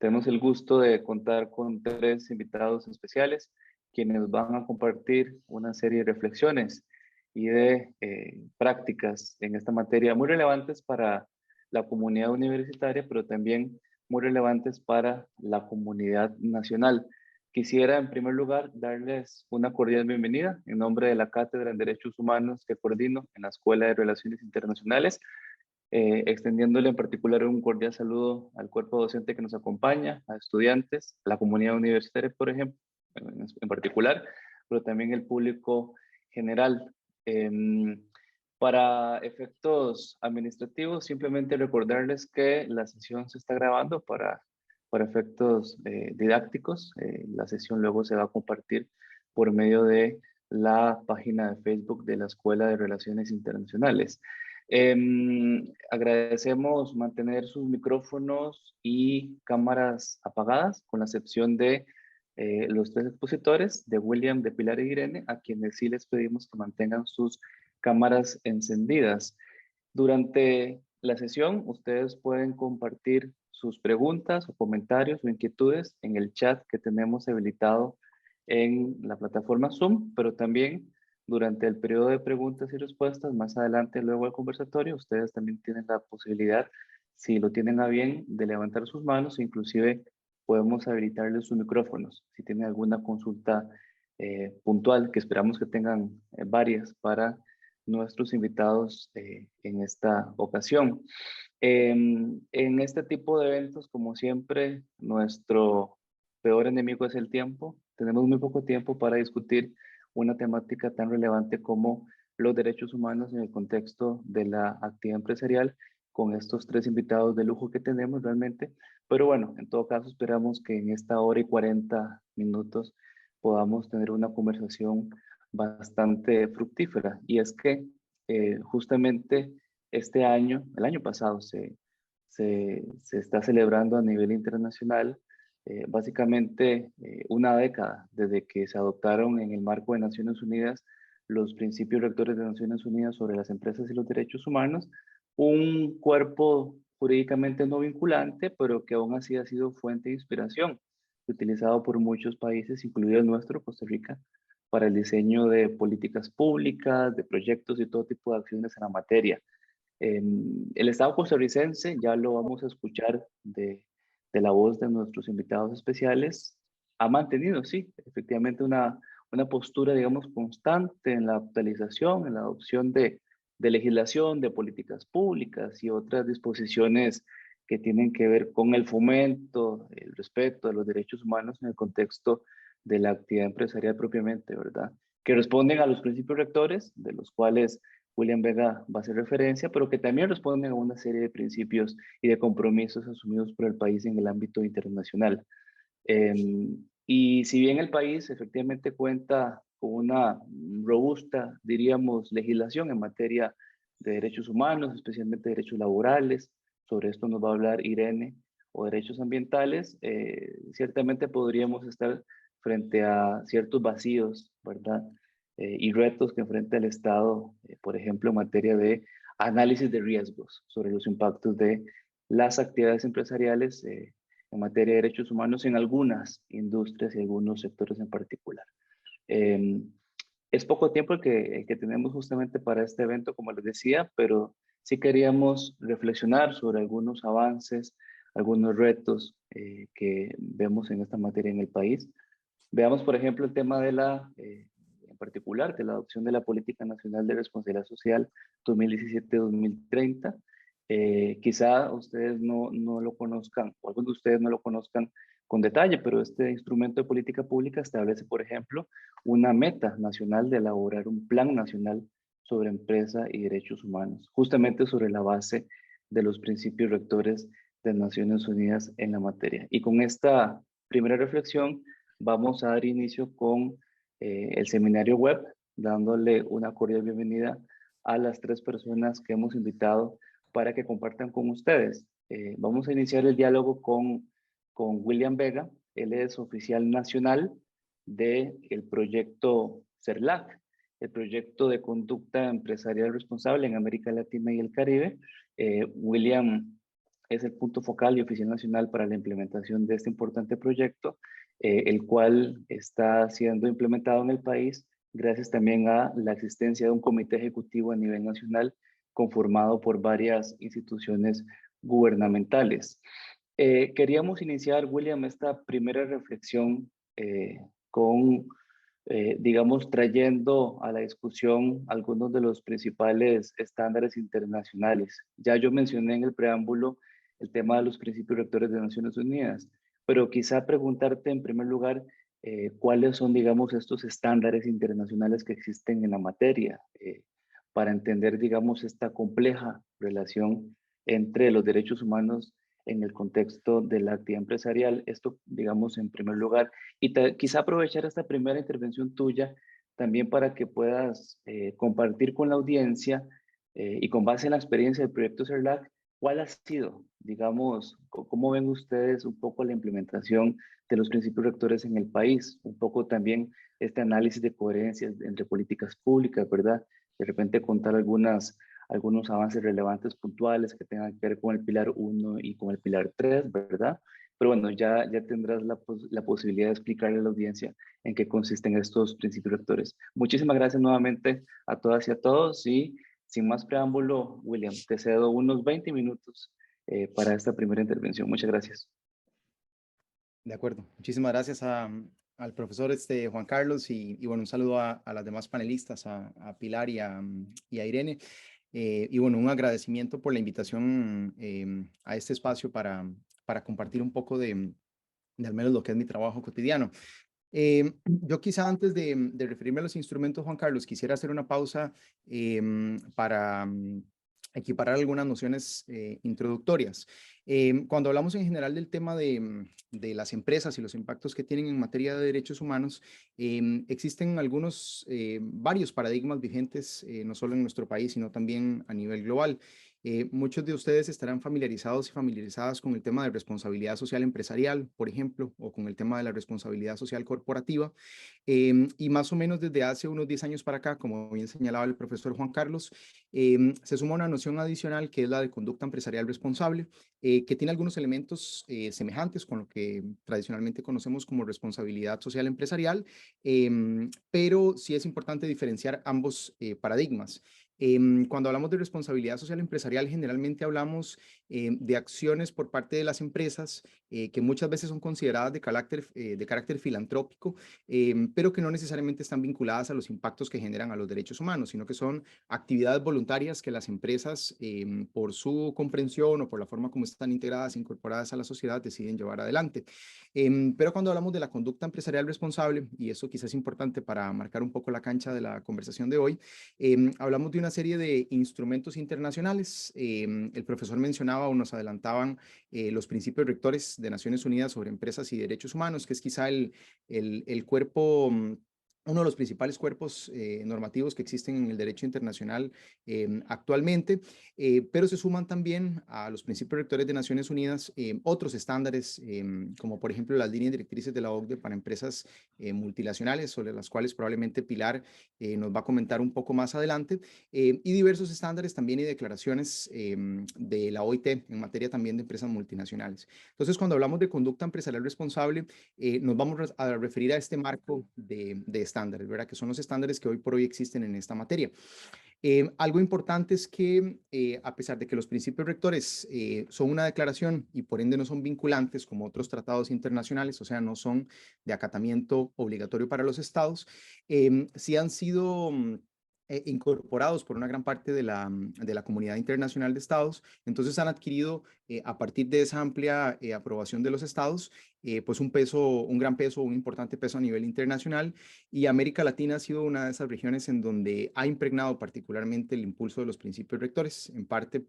Tenemos el gusto de contar con tres invitados especiales, quienes van a compartir una serie de reflexiones y de prácticas en esta materia muy relevantes para la comunidad universitaria, pero también muy relevantes para la comunidad nacional. Quisiera, en primer lugar, darles una cordial bienvenida en nombre de la Cátedra en Derechos Humanos que coordino en la Escuela de Relaciones Internacionales, extendiéndole en particular un cordial saludo al cuerpo docente que nos acompaña, a estudiantes, a la comunidad universitaria, por ejemplo, en particular, pero también el público general. Para efectos administrativos, simplemente recordarles que la sesión se está grabando para efectos didácticos. La sesión luego se va a compartir por medio de la página de Facebook de la Escuela de Relaciones Internacionales. Agradecemos mantener sus micrófonos y cámaras apagadas, con la excepción de los tres expositores, de William, de Pilar y Irene, a quienes sí les pedimos que mantengan sus cámaras encendidas. Durante la sesión, ustedes pueden compartir sus preguntas o comentarios o inquietudes en el chat que tenemos habilitado en la plataforma Zoom, pero también durante el periodo de preguntas y respuestas, más adelante, luego del conversatorio, ustedes también tienen la posibilidad, si lo tienen a bien, de levantar sus manos, inclusive podemos habilitarles sus micrófonos, si tienen alguna consulta puntual, que esperamos que tengan varias para nuestros invitados en esta ocasión. En este tipo de eventos, como siempre, nuestro peor enemigo es el tiempo. Tenemos muy poco tiempo para discutir una temática tan relevante como los derechos humanos en el contexto de la actividad empresarial, con estos tres invitados de lujo que tenemos realmente. Pero bueno, en todo caso esperamos que en esta hora y 40 minutos podamos tener una conversación bastante fructífera. Y es que justamente este año, el año pasado, se está celebrando a nivel internacional básicamente una década desde que se adoptaron en el marco de Naciones Unidas los principios rectores de Naciones Unidas sobre las empresas y los derechos humanos, un cuerpo jurídicamente no vinculante, pero que aún así ha sido fuente de inspiración, utilizado por muchos países, incluido el nuestro, Costa Rica, para el diseño de políticas públicas, de proyectos y todo tipo de acciones en la materia. El Estado costarricense, ya lo vamos a escuchar de la voz de nuestros invitados especiales, ha mantenido, sí, efectivamente una postura, digamos, constante en la actualización, en la adopción de legislación, de políticas públicas y otras disposiciones que tienen que ver con el fomento, el respeto de los derechos humanos en el contexto de la actividad empresarial propiamente, ¿verdad? Que responden a los principios rectores, de los cuales William Vega va a hacer referencia, pero que también responden a una serie de principios y de compromisos asumidos por el país en el ámbito internacional. Y si bien el país efectivamente cuenta con una robusta, diríamos, legislación en materia de derechos humanos, especialmente derechos laborales, sobre esto nos va a hablar Irene, o derechos ambientales, ciertamente podríamos estar frente a ciertos vacíos, ¿verdad? Y retos que enfrenta el Estado, por ejemplo, en materia de análisis de riesgos sobre los impactos de las actividades empresariales en materia de derechos humanos en algunas industrias y algunos sectores en particular. Es poco tiempo el que tenemos justamente para este evento, como les decía, pero sí queríamos reflexionar sobre algunos avances, algunos retos que vemos en esta materia en el país. Veamos, por ejemplo, el tema de en particular, de la adopción de la Política Nacional de Responsabilidad Social 2017-2030. Quizá ustedes no lo conozcan, o algunos de ustedes no lo conozcan con detalle, pero este instrumento de política pública establece, por ejemplo, una meta nacional de elaborar un plan nacional sobre empresa y derechos humanos, justamente sobre la base de los principios rectores de Naciones Unidas en la materia. Y con esta primera reflexión vamos a dar inicio con el seminario web, dándole una cordial bienvenida a las tres personas que hemos invitado para que compartan con ustedes. Vamos a iniciar el diálogo con William Vega. Él es oficial nacional del proyecto CERLAC, el proyecto de conducta empresarial responsable en América Latina y el Caribe. William es el punto focal y oficial nacional para la implementación de este importante proyecto, el cual está siendo implementado en el país gracias también a la existencia de un comité ejecutivo a nivel nacional conformado por varias instituciones gubernamentales. Queríamos iniciar, William, esta primera reflexión con, digamos, trayendo a la discusión algunos de los principales estándares internacionales. Ya yo mencioné en el preámbulo el tema de los principios rectores de Naciones Unidas, pero quizá preguntarte en primer lugar cuáles son, digamos, estos estándares internacionales que existen en la materia para entender, digamos, esta compleja relación entre los derechos humanos en el contexto de la actividad empresarial. Esto, digamos, en primer lugar. Y quizá aprovechar esta primera intervención tuya también para que puedas compartir con la audiencia y con base en la experiencia del proyecto CERLAC, ¿cuál ha sido, digamos, cómo ven ustedes un poco la implementación de los principios rectores en el país? Un poco también este análisis de coherencias entre políticas públicas, ¿verdad? De repente contar algunos avances relevantes puntuales que tengan que ver con el pilar 1 y con el pilar 3, ¿verdad? Pero bueno, ya tendrás la posibilidad de explicarle a la audiencia en qué consisten estos principios rectores. Muchísimas gracias nuevamente a todas y a todos y sin más preámbulo, William, te cedo unos 20 minutos para esta primera intervención. Muchas gracias. De acuerdo. Muchísimas gracias al profesor Juan Carlos y bueno, un saludo a las demás panelistas, a Pilar y a Irene. Y bueno, un agradecimiento por la invitación a este espacio para compartir un poco de al menos lo que es mi trabajo cotidiano. Yo quizá antes de referirme a los instrumentos, Juan Carlos, quisiera hacer una pausa para equiparar algunas nociones introductorias. Cuando hablamos en general del tema de las empresas y los impactos que tienen en materia de derechos humanos, existen varios paradigmas vigentes, no solo en nuestro país, sino también a nivel global. Muchos de ustedes estarán familiarizados y familiarizadas con el tema de responsabilidad social empresarial, por ejemplo, o con el tema de la responsabilidad social corporativa. Y más o menos desde hace unos 10 años para acá, como bien señalaba el profesor Juan Carlos, se suma una noción adicional que es la de conducta empresarial responsable, que tiene algunos elementos semejantes con lo que tradicionalmente conocemos como responsabilidad social empresarial, pero sí es importante diferenciar ambos paradigmas. Cuando hablamos de responsabilidad social empresarial, generalmente hablamos de acciones por parte de las empresas que muchas veces son consideradas de carácter filantrópico, pero que no necesariamente están vinculadas a los impactos que generan a los derechos humanos, sino que son actividades voluntarias que las empresas, por su comprensión o por la forma como están integradas, incorporadas a la sociedad, deciden llevar adelante. Pero cuando hablamos de la conducta empresarial responsable, y eso quizás es importante para marcar un poco la cancha de la conversación de hoy, hablamos de una serie de instrumentos internacionales. El profesor mencionaba o nos adelantaban los principios rectores de Naciones Unidas sobre empresas y derechos humanos, que es quizá el cuerpo, uno de los principales cuerpos normativos que existen en el derecho internacional actualmente, pero se suman también a los principios rectores de Naciones Unidas otros estándares, como por ejemplo las líneas directrices de la OCDE para empresas multinacionales, sobre las cuales probablemente Pilar nos va a comentar un poco más adelante, y diversos estándares también y declaraciones de la OIT en materia también de empresas multinacionales. Entonces, cuando hablamos de conducta empresarial responsable, nos vamos a referir a este marco de estándares, ¿verdad? Que son los estándares que hoy por hoy existen en esta materia. Algo importante es que, a pesar de que los principios rectores son una declaración y por ende no son vinculantes como otros tratados internacionales, o sea, no son de acatamiento obligatorio para los estados, sí han sido incorporados por una gran parte de la comunidad internacional de estados. Entonces han adquirido, a partir de esa amplia aprobación de los estados, pues un gran peso, un importante peso a nivel internacional, y América Latina ha sido una de esas regiones en donde ha impregnado particularmente el impulso de los principios rectores, en parte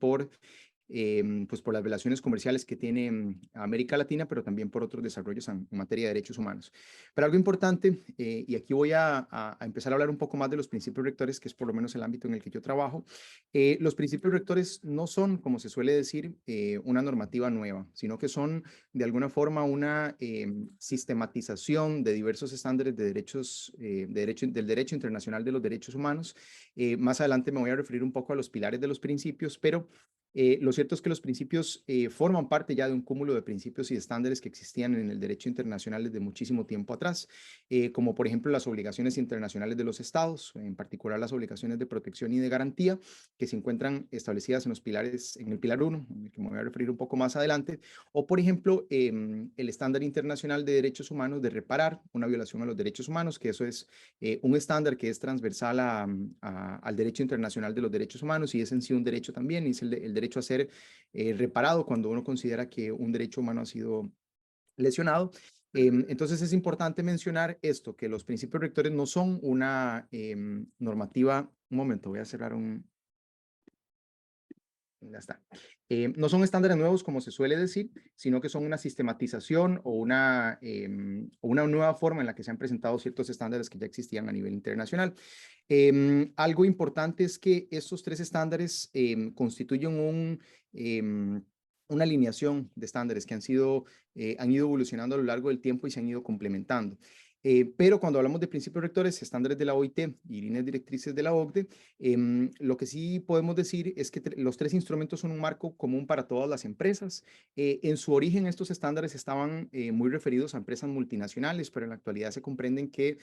pues por las relaciones comerciales que tiene América Latina, pero también por otros desarrollos en materia de derechos humanos. Pero algo importante, y aquí voy a empezar a hablar un poco más de los principios rectores, que es por lo menos el ámbito en el que yo trabajo. Los principios rectores no son, como se suele decir, una normativa nueva, sino que son de alguna forma una sistematización de diversos estándares de del derecho internacional de los derechos humanos. Más adelante me voy a referir un poco a los pilares de los principios, pero Lo cierto es que los principios forman parte ya de un cúmulo de principios y estándares que existían en el derecho internacional desde muchísimo tiempo atrás, como por ejemplo las obligaciones internacionales de los estados, en particular las obligaciones de protección y de garantía, que se encuentran establecidas en los pilares, en el pilar 1, en el que me voy a referir un poco más adelante, o por ejemplo el estándar internacional de derechos humanos de reparar una violación a los derechos humanos, que eso es un estándar que es transversal al derecho internacional de los derechos humanos y es en sí un derecho también, y es el derecho a ser reparado cuando uno considera que un derecho humano ha sido lesionado. Entonces es importante mencionar esto, que los principios rectores no son una normativa. Un momento, voy a cerrar un. Ya está. No son estándares nuevos, como se suele decir, sino que son una sistematización o una nueva forma en la que se han presentado ciertos estándares que ya existían a nivel internacional. Algo importante es que estos tres estándares constituyen una alineación de estándares que han ido evolucionando a lo largo del tiempo y se han ido complementando. Pero cuando hablamos de principios rectores, estándares de la OIT y líneas directrices de la OCDE, lo que sí podemos decir es que los tres instrumentos son un marco común para todas las empresas. En su origen, estos estándares estaban muy referidos a empresas multinacionales, pero en la actualidad se comprenden que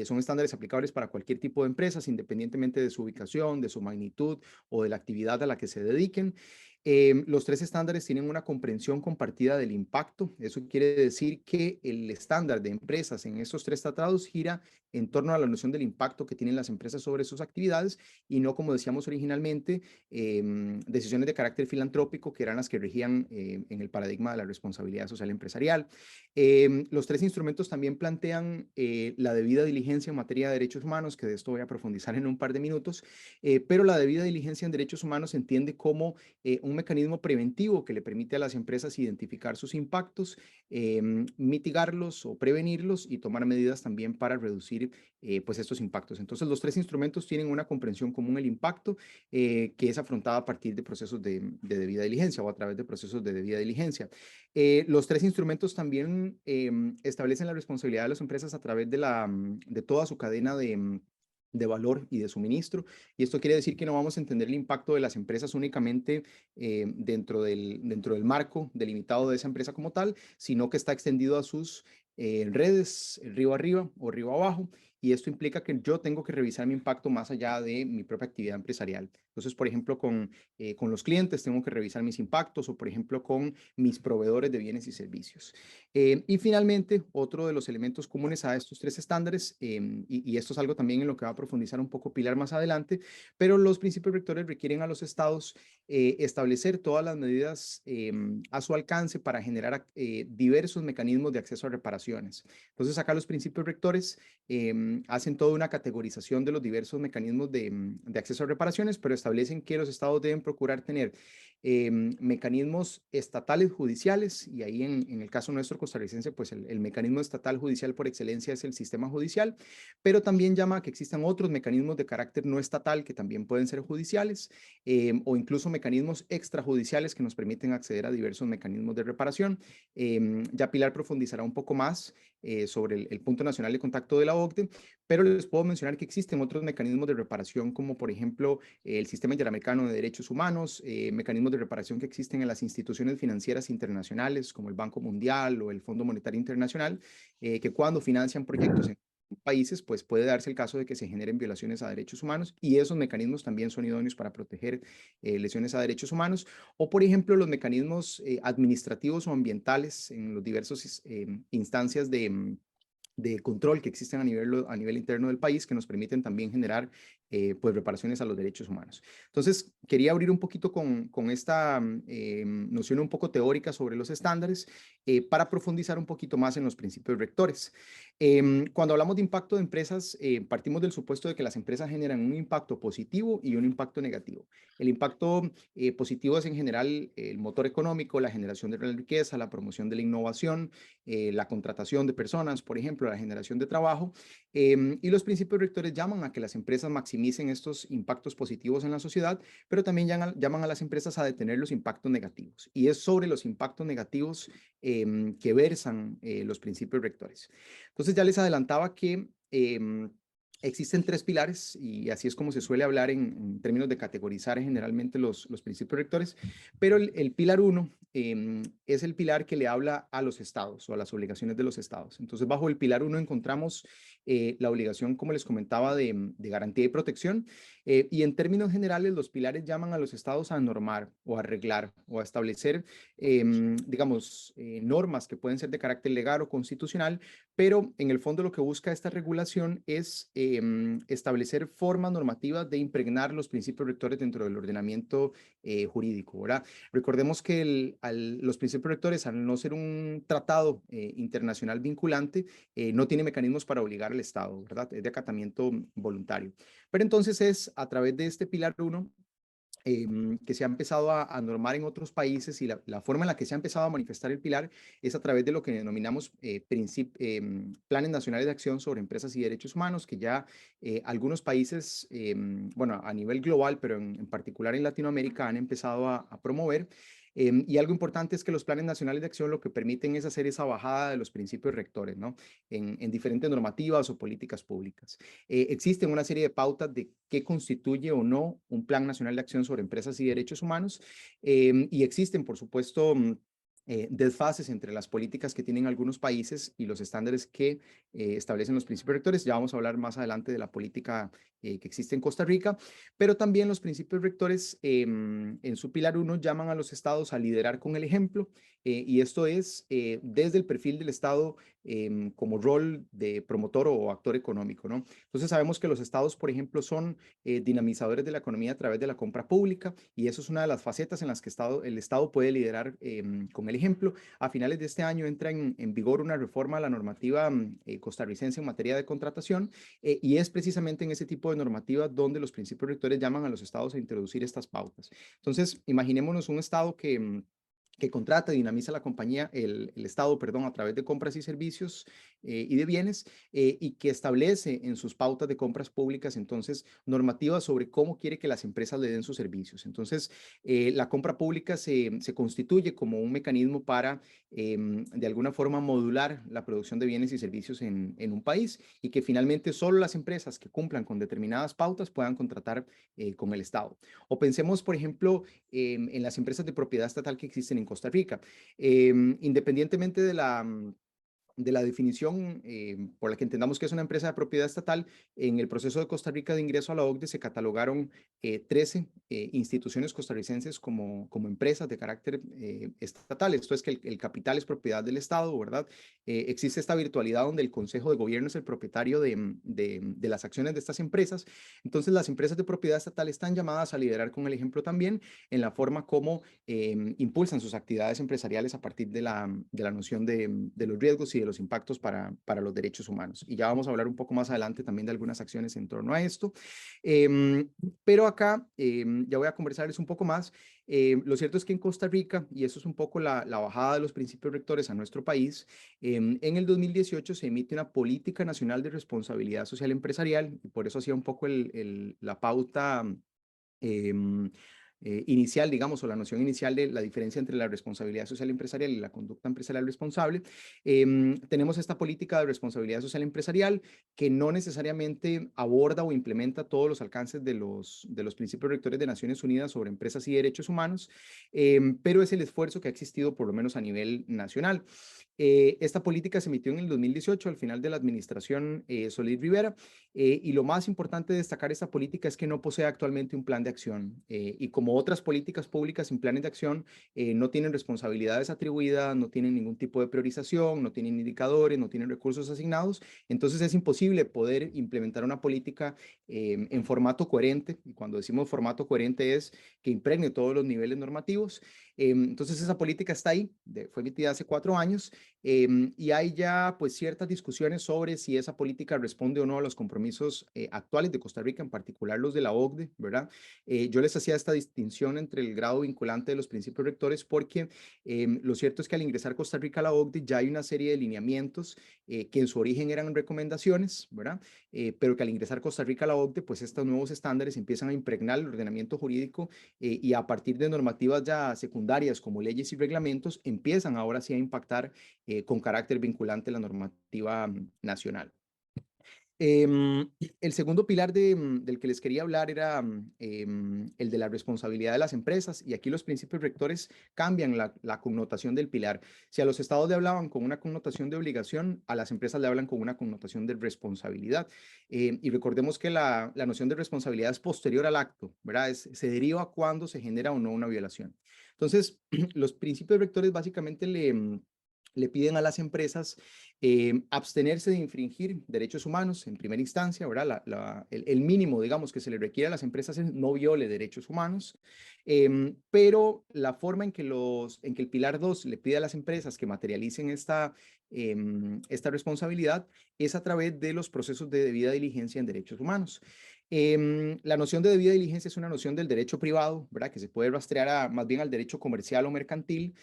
son estándares aplicables para cualquier tipo de empresas, independientemente de su ubicación, de su magnitud o de la actividad a la que se dediquen. Los tres estándares tienen una comprensión compartida del impacto. Eso quiere decir que el estándar de empresas en estos tres tratados gira en torno a la noción del impacto que tienen las empresas sobre sus actividades y no, como decíamos originalmente, decisiones de carácter filantrópico que eran las que regían en el paradigma de la responsabilidad social empresarial. Los tres instrumentos también plantean la debida diligencia en materia de derechos humanos, que de esto voy a profundizar en un par de minutos, pero la debida diligencia en derechos humanos se entiende como un mecanismo preventivo que le permite a las empresas identificar sus impactos, mitigarlos o prevenirlos y tomar medidas también para reducir pues estos impactos. Entonces, los tres instrumentos tienen una comprensión común del impacto que es afrontada a partir de procesos de debida diligencia o a través de procesos de debida diligencia. Los tres instrumentos también establecen la responsabilidad de las empresas a través de toda su cadena de valor y de suministro. Y esto quiere decir que no vamos a entender el impacto de las empresas únicamente dentro del marco delimitado de esa empresa como tal, sino que está extendido a sus redes, río arriba o río abajo. Y esto implica que yo tengo que revisar mi impacto más allá de mi propia actividad empresarial. Entonces, por ejemplo, con los clientes tengo que revisar mis impactos o, por ejemplo, con mis proveedores de bienes y servicios. Y finalmente, otro de los elementos comunes a estos tres estándares, y esto es algo también en lo que va a profundizar un poco Pilar más adelante, pero los principios rectores requieren a los estados establecer todas las medidas a su alcance para generar diversos mecanismos de acceso a reparaciones. Entonces, acá los principios rectores hacen toda una categorización de los diversos mecanismos de acceso a reparaciones, pero establecen que los estados deben procurar tener mecanismos estatales judiciales, y ahí en el caso nuestro costarricense, pues el mecanismo estatal judicial por excelencia es el sistema judicial, pero también llama a que existan otros mecanismos de carácter no estatal que también pueden ser judiciales, o incluso mecanismos extrajudiciales que nos permiten acceder a diversos mecanismos de reparación. Ya Pilar profundizará un poco más sobre el punto nacional de contacto de la OCDE, pero les puedo mencionar que existen otros mecanismos de reparación, como por ejemplo el Sistema Interamericano de Derechos Humanos, mecanismos de reparación que existen en las instituciones financieras internacionales, como el Banco Mundial o el Fondo Monetario Internacional, que cuando financian proyectos en países, pues puede darse el caso de que se generen violaciones a derechos humanos, y esos mecanismos también son idóneos para proteger lesiones a derechos humanos, o por ejemplo los mecanismos administrativos o ambientales en los diversos instancias de control que existen a nivel interno del país, que nos permiten también generar pues reparaciones a los derechos humanos. Entonces, quería abrir un poquito con esta noción un poco teórica sobre los estándares para profundizar un poquito más en los principios rectores. Cuando hablamos de impacto de empresas, partimos del supuesto de que las empresas generan un impacto positivo y un impacto negativo. El impacto positivo es en general el motor económico, la generación de riqueza, la promoción de la innovación, la contratación de personas, por ejemplo, la generación de trabajo, y los principios rectores llaman a que las empresas maximicen estos impactos positivos en la sociedad, pero también llaman a las empresas a detener los impactos negativos. Y es sobre los impactos negativos que versan los principios rectores. Entonces ya les adelantaba que existen tres pilares y así es como se suele hablar en términos de categorizar generalmente los principios rectores, pero el pilar uno es el pilar que le habla a los estados o a las obligaciones de los estados. Entonces, bajo el pilar uno encontramos la obligación, como les comentaba, de garantía y protección. Y en términos generales, los pilares llaman a los estados a normar o a arreglar o a establecer, digamos, normas que pueden ser de carácter legal o constitucional, pero en el fondo lo que busca esta regulación es establecer formas normativas de impregnar los principios rectores dentro del ordenamiento jurídico, ¿verdad? Recordemos que los principios rectores, al no ser un tratado internacional vinculante, no tiene mecanismos para obligar al Estado, ¿verdad? Es de acatamiento voluntario. Pero entonces es a través de este pilar uno que se ha empezado a normar en otros países y la forma en la que se ha empezado a manifestar el pilar es a través de lo que denominamos planes nacionales de acción sobre empresas y derechos humanos, que ya algunos países, bueno, a nivel global, pero en particular en Latinoamérica, han empezado a promover. Y algo importante es que los planes nacionales de acción lo que permiten es hacer esa bajada de los principios rectores, ¿no? En diferentes normativas o políticas públicas. Existen una serie de pautas de qué constituye o no un plan nacional de acción sobre empresas y derechos humanos, y existen, por supuesto, desfases entre las políticas que tienen algunos países y los estándares que establecen los principios rectores. Ya vamos a hablar más adelante de la política que existe en Costa Rica, pero también los principios rectores en su pilar uno llaman a los estados a liderar con el ejemplo, y esto es desde el perfil del estado como rol de promotor o actor económico, ¿no? Entonces sabemos que los estados, por ejemplo, son dinamizadores de la economía a través de la compra pública, y eso es una de las facetas en las que el estado puede liderar con el ejemplo. A finales de este año entra en vigor una reforma a la normativa costarricense en materia de contratación, y es precisamente en ese tipo de normativas donde los principios rectores llaman a los estados a introducir estas pautas. Entonces, imaginémonos un estado que contrata, dinamiza la compañía, el Estado, perdón, a través de compras y servicios y de bienes, y que establece en sus pautas de compras públicas, entonces, normativas sobre cómo quiere que las empresas le den sus servicios. Entonces, la compra pública se constituye como un mecanismo para, de alguna forma, modular la producción de bienes y servicios en un país, y que finalmente solo las empresas que cumplan con determinadas pautas puedan contratar con el Estado. O pensemos, por ejemplo, en las empresas de propiedad estatal que existen en Costa Rica. Independientemente de la definición por la que entendamos que es una empresa de propiedad estatal, en el proceso de Costa Rica de ingreso a la OCDE se catalogaron 13 instituciones costarricenses como empresas de carácter estatal. Esto es que el capital es propiedad del Estado, ¿verdad? Existe esta virtualidad donde el Consejo de Gobierno es el propietario de las acciones de estas empresas. Entonces, las empresas de propiedad estatal están llamadas a liderar con el ejemplo también en la forma como impulsan sus actividades empresariales a partir de la noción de los riesgos y de los impactos para los derechos humanos. Y ya vamos a hablar un poco más adelante también de algunas acciones en torno a esto. Pero acá ya voy a conversarles un poco más. Lo cierto es que en Costa Rica, y eso es un poco la bajada de los principios rectores a nuestro país, en el 2018 se emite una política nacional de responsabilidad social empresarial, y por eso hacía un poco la pauta inicial, digamos, o la noción inicial de la diferencia entre la responsabilidad social empresarial y la conducta empresarial responsable. Tenemos esta política de responsabilidad social empresarial que no necesariamente aborda o implementa todos los alcances de los principios rectores de Naciones Unidas sobre empresas y derechos humanos, pero es el esfuerzo que ha existido por lo menos a nivel nacional. Esta política se emitió en el 2018 al final de la administración Solís Rivera, y lo más importante de destacar esta política es que no posee actualmente un plan de acción, y como otras políticas públicas en planes de acción no tienen responsabilidades atribuidas, no tienen ningún tipo de priorización, no tienen indicadores, no tienen recursos asignados, entonces es imposible poder implementar una política en formato coherente, y cuando decimos formato coherente es que impregne todos los niveles normativos. Entonces esa política está ahí, fue emitida hace 4 años, y hay ya pues ciertas discusiones sobre si esa política responde o no a los compromisos actuales de Costa Rica, en particular los de la OCDE, ¿verdad? Yo les hacía esta distinción entre el grado vinculante de los principios rectores porque lo cierto es que al ingresar Costa Rica a la OCDE ya hay una serie de lineamientos que en su origen eran recomendaciones, ¿verdad? Pero que al ingresar Costa Rica a la OCDE, pues estos nuevos estándares empiezan a impregnar el ordenamiento jurídico, y a partir de normativas ya secundarias como leyes y reglamentos empiezan ahora sí a impactar con carácter vinculante la normativa nacional. Em, el segundo pilar del que les quería hablar era el de la responsabilidad de las empresas, y aquí los principios rectores cambian la connotación del pilar. Si a los estados le hablaban con una connotación de obligación, a las empresas le hablan con una connotación de responsabilidad. Y recordemos que la noción de responsabilidad es posterior al acto, ¿verdad? Se deriva cuando se genera o no una violación. Entonces, los principios rectores básicamente le piden a las empresas abstenerse de infringir derechos humanos en primera instancia, ¿verdad? El mínimo, digamos, que se le requiere a las empresas es no viole derechos humanos, pero la forma en que el Pilar 2 le pide a las empresas que materialicen esta responsabilidad es a través de los procesos de debida diligencia en derechos humanos. La noción de debida diligencia es una noción del derecho privado, ¿verdad? Que se puede rastrear más bien al derecho comercial o mercantil,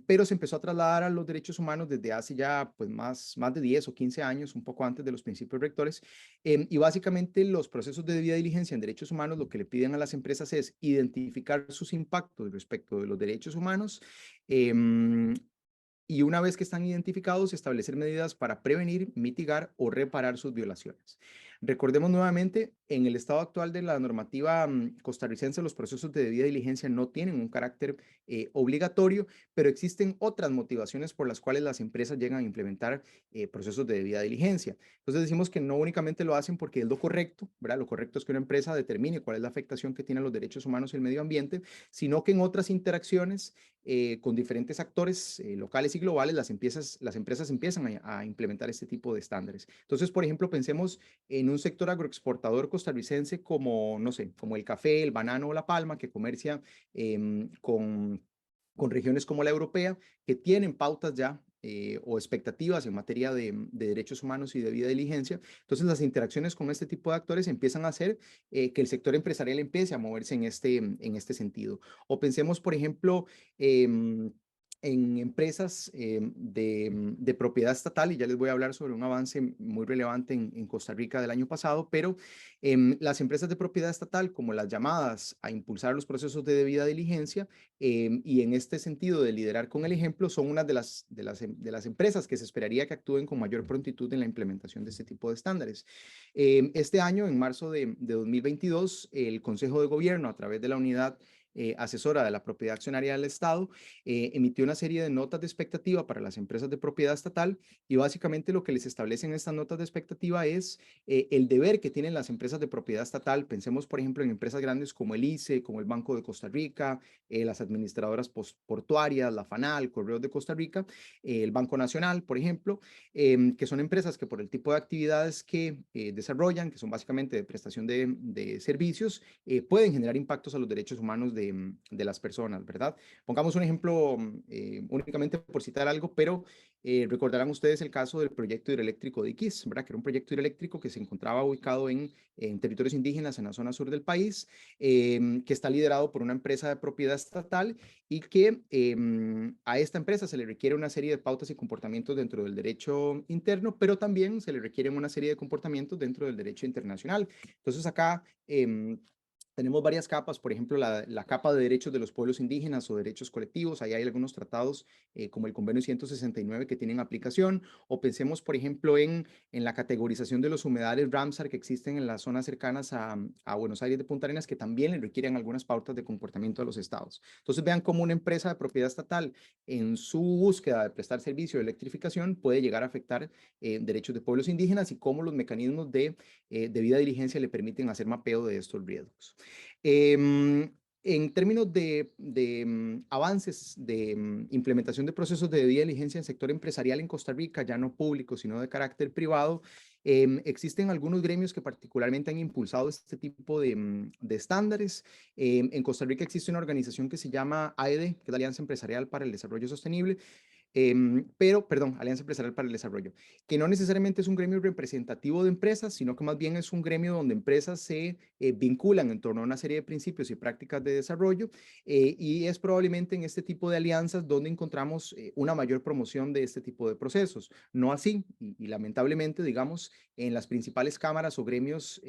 pero se empezó a trasladar a los derechos humanos desde hace ya pues más de 10 o 15 años, un poco antes de los principios rectores. Y básicamente los procesos de debida diligencia en derechos humanos lo que le piden a las empresas es identificar sus impactos respecto de los derechos humanos, em, y una vez que están identificados, establecer medidas para prevenir, mitigar o reparar sus violaciones. Recordemos nuevamente, en el estado actual de la normativa costarricense, los procesos de debida diligencia no tienen un carácter obligatorio, pero existen otras motivaciones por las cuales las empresas llegan a implementar procesos de debida diligencia. Entonces decimos que no únicamente lo hacen porque es lo correcto, ¿verdad? Lo correcto es que una empresa determine cuál es la afectación que tiene a los derechos humanos y el medio ambiente, sino que en otras interacciones con diferentes actores locales y globales, las empresas empiezan a implementar este tipo de estándares. Entonces, por ejemplo, pensemos en un sector agroexportador costarricense como, no sé, como el café, el banano o la palma, que comercia con regiones como la europea, que tienen pautas ya o expectativas en materia de derechos humanos y de debida diligencia. Entonces, las interacciones con este tipo de actores empiezan a hacer que el sector empresarial empiece a moverse en este sentido. O pensemos, por ejemplo, en empresas de propiedad estatal, y ya les voy a hablar sobre un avance muy relevante en Costa Rica del año pasado, pero las empresas de propiedad estatal, como las llamadas a impulsar los procesos de debida diligencia, y en este sentido de liderar con el ejemplo, son una de las empresas que se esperaría que actúen con mayor prontitud en la implementación de este tipo de estándares. Este año, en marzo de 2022, el Consejo de Gobierno, a través de la unidad asesora de la propiedad accionaria del Estado, emitió una serie de notas de expectativa para las empresas de propiedad estatal, y básicamente lo que les establecen estas notas de expectativa es el deber que tienen las empresas de propiedad estatal. Pensemos, por ejemplo, en empresas grandes como el ICE, como el Banco de Costa Rica, las administradoras portuarias, la FANAL, Correos de Costa Rica, el Banco Nacional, por ejemplo, que son empresas que por el tipo de actividades que desarrollan, que son básicamente de prestación de servicios, pueden generar impactos a los derechos humanos de las personas, ¿verdad? Pongamos un ejemplo únicamente por citar algo, pero recordarán ustedes el caso del proyecto hidroeléctrico de Iquis, ¿verdad? Que era un proyecto hidroeléctrico que se encontraba ubicado en territorios indígenas en la zona sur del país, que está liderado por una empresa de propiedad estatal, y que a esta empresa se le requiere una serie de pautas y comportamientos dentro del derecho interno, pero también se le requieren una serie de comportamientos dentro del derecho internacional. Entonces acá tenemos varias capas, por ejemplo, la capa de derechos de los pueblos indígenas o derechos colectivos. Ahí hay algunos tratados como el Convenio 169 que tienen aplicación, o pensemos, por ejemplo, en la categorización de los humedales Ramsar que existen en las zonas cercanas a Buenos Aires de Punta Arenas, que también le requieren algunas pautas de comportamiento a los estados. Entonces vean cómo una empresa de propiedad estatal en su búsqueda de prestar servicio de electrificación puede llegar a afectar derechos de pueblos indígenas, y cómo los mecanismos de debida diligencia le permiten hacer mapeo de estos riesgos. En términos de avances de implementación de procesos de debida diligencia en sector empresarial en Costa Rica, ya no público, sino de carácter privado, existen algunos gremios que particularmente han impulsado este tipo de estándares. En Costa Rica existe una organización que se llama AED, que es la Alianza Empresarial para el Desarrollo Sostenible, Alianza Empresarial para el Desarrollo, que no necesariamente es un gremio representativo de empresas, sino que más bien es un gremio donde empresas se vinculan en torno a una serie de principios y prácticas de desarrollo, y es probablemente en este tipo de alianzas donde encontramos una mayor promoción de este tipo de procesos. No así, y lamentablemente, digamos, en las principales cámaras o gremios,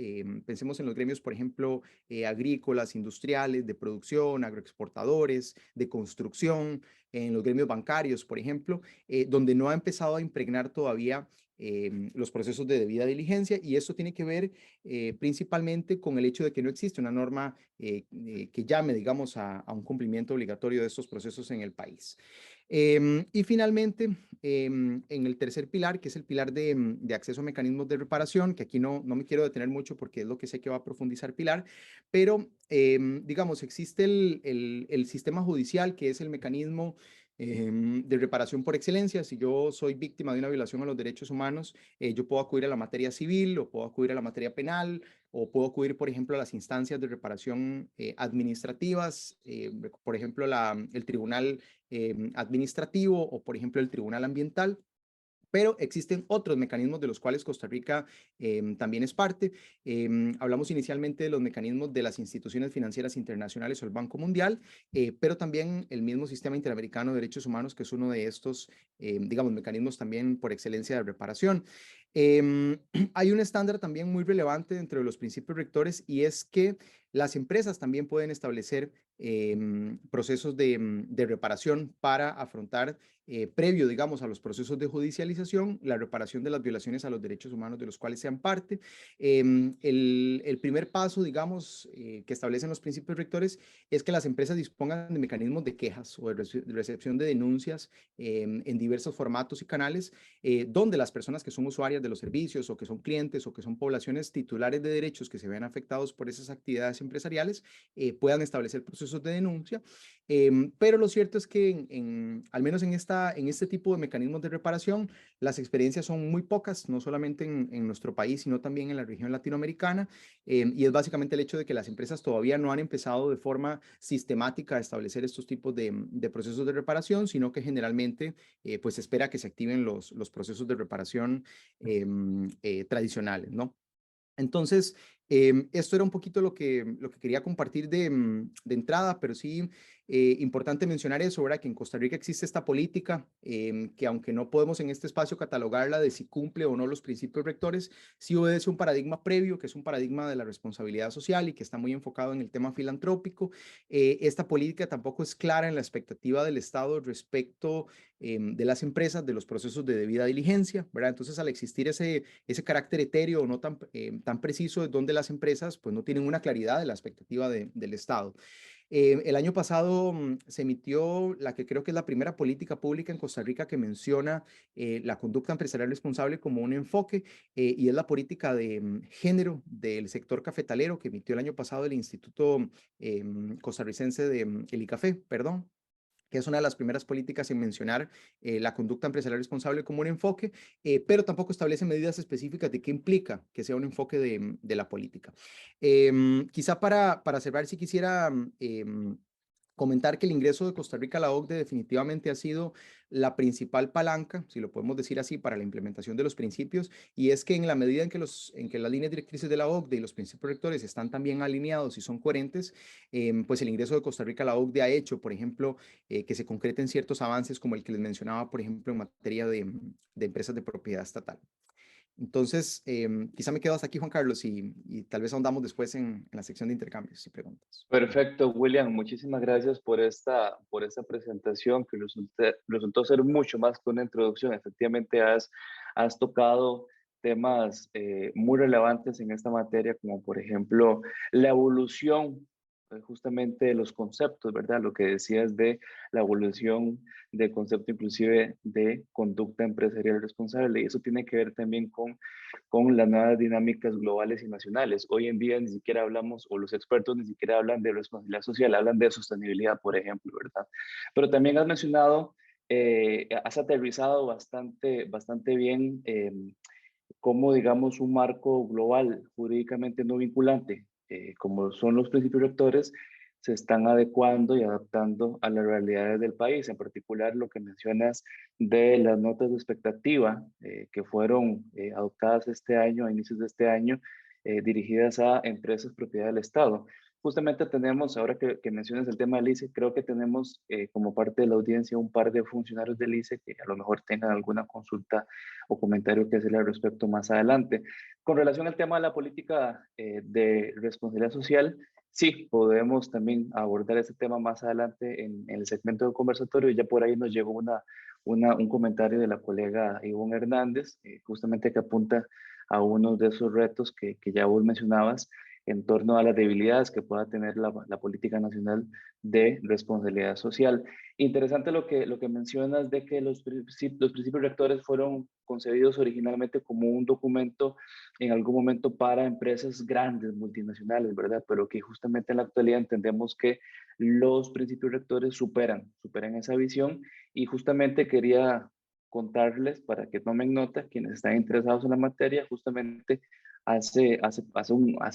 pensemos en los gremios, por ejemplo, agrícolas, industriales, de producción, agroexportadores, de construcción, en los gremios bancarios, por ejemplo, ejemplo, donde no ha empezado a impregnar todavía los procesos de debida diligencia, y esto tiene que ver principalmente con el hecho de que no existe una norma que llame, digamos, a un cumplimiento obligatorio de estos procesos en el país. Y finalmente, en el tercer pilar, que es el pilar de acceso a mecanismos de reparación, que aquí no me quiero detener mucho porque es lo que sé que va a profundizar Pilar, pero digamos, existe el sistema judicial, que es el mecanismo de reparación por excelencia. Si yo soy víctima de una violación a los derechos humanos, yo puedo acudir a la materia civil, o puedo acudir a la materia penal, o puedo acudir, por ejemplo, a las instancias de reparación administrativas, por ejemplo, el tribunal administrativo, o por ejemplo el tribunal ambiental. Pero existen otros mecanismos de los cuales Costa Rica también es parte. Hablamos inicialmente de los mecanismos de las instituciones financieras internacionales o el Banco Mundial, pero también el mismo Sistema Interamericano de Derechos Humanos, que es uno de estos, digamos, mecanismos también por excelencia de reparación. Hay un estándar también muy relevante dentro de los principios rectores, y es que las empresas también pueden establecer procesos de reparación para afrontar, previo, digamos, a los procesos de judicialización, la reparación de las violaciones a los derechos humanos de los cuales sean parte. El primer paso, digamos, que establecen los principios rectores, es que las empresas dispongan de mecanismos de quejas o de recepción de denuncias en diversos formatos y canales, donde las personas que son usuarias de los servicios, o que son clientes, o que son poblaciones titulares de derechos que se vean afectados por esas actividades empresariales, puedan establecer procesos de denuncia. Pero lo cierto es que al menos en este tipo de mecanismos de reparación, las experiencias son muy pocas, no solamente en nuestro país, sino también en la región latinoamericana, y es básicamente el hecho de que las empresas todavía no han empezado de forma sistemática a establecer estos tipos de procesos de reparación, sino que generalmente pues se espera que se activen los procesos de reparación tradicionales, ¿no? Entonces, esto era un poquito lo que quería compartir de entrada, pero sí, importante mencionar eso, ¿verdad? Que en Costa Rica existe esta política, que aunque no podemos en este espacio catalogarla de si cumple o no los principios rectores, sí obedece un paradigma previo, que es un paradigma de la responsabilidad social y que está muy enfocado en el tema filantrópico. Esta política tampoco es clara en la expectativa del Estado respecto de las empresas, de los procesos de debida diligencia, ¿verdad? Entonces, al existir ese carácter etéreo o no tan preciso, es donde las empresas pues no tienen una claridad de la expectativa del Estado. El año pasado se emitió la que creo que es la primera política pública en Costa Rica que menciona la conducta empresarial responsable como un enfoque, y es la política de género del sector cafetalero que emitió el año pasado el Instituto Costarricense el ICAFE, perdón, que es una de las primeras políticas en mencionar la conducta empresarial responsable como un enfoque, pero tampoco establece medidas específicas de qué implica que sea un enfoque de la política. Quizá para cerrar, si quisiera comentar que el ingreso de Costa Rica a la OCDE definitivamente ha sido la principal palanca, si lo podemos decir así, para la implementación de los principios, y es que en la medida en que las líneas directrices de la OCDE y los principios rectores están también alineados y son coherentes, pues el ingreso de Costa Rica a la OCDE ha hecho, por ejemplo, que se concreten ciertos avances como el que les mencionaba, por ejemplo, en materia de empresas de propiedad estatal. Entonces, quizá me quedo hasta aquí, Juan Carlos, y tal vez ahondamos después en la sección de intercambios y preguntas. Perfecto, William. Muchísimas gracias por esta presentación que resultó ser mucho más que una introducción. Efectivamente, has tocado temas muy relevantes en esta materia, como por ejemplo la evolución justamente de los conceptos, ¿verdad? Lo que decías de la evolución del concepto inclusive de conducta empresarial responsable. Y eso tiene que ver también con las nuevas dinámicas globales y nacionales. Hoy en día ni siquiera hablamos, o los expertos ni siquiera hablan de responsabilidad social, hablan de sostenibilidad, por ejemplo, ¿verdad? Pero también has mencionado, has aterrizado bastante bien cómo, digamos, un marco global jurídicamente no vinculante, como son los principios rectores, se están adecuando y adaptando a las realidades del país, en particular lo que mencionas de las notas de expectativa que fueron adoptadas este año, a inicios de este año, dirigidas a empresas propiedad del Estado. Justamente tenemos, ahora que mencionas el tema del ICE, creo que tenemos como parte de la audiencia un par de funcionarios del ICE que a lo mejor tengan alguna consulta o comentario que hacerle al respecto más adelante. Con relación al tema de la política de responsabilidad social, Sí, podemos también abordar ese tema más adelante en el segmento del conversatorio. Ya por ahí nos llegó un comentario de la colega Ivonne Hernández, justamente que apunta a uno de esos retos que ya vos mencionabas en torno a las debilidades que pueda tener la política nacional de responsabilidad social. Interesante lo que mencionas de que los principios rectores fueron concebidos originalmente como un documento en algún momento para empresas grandes, multinacionales, ¿verdad? Pero que justamente en la actualidad entendemos que los principios rectores superan esa visión y justamente quería contarles para que tomen nota, quienes están interesados en la materia, justamente hace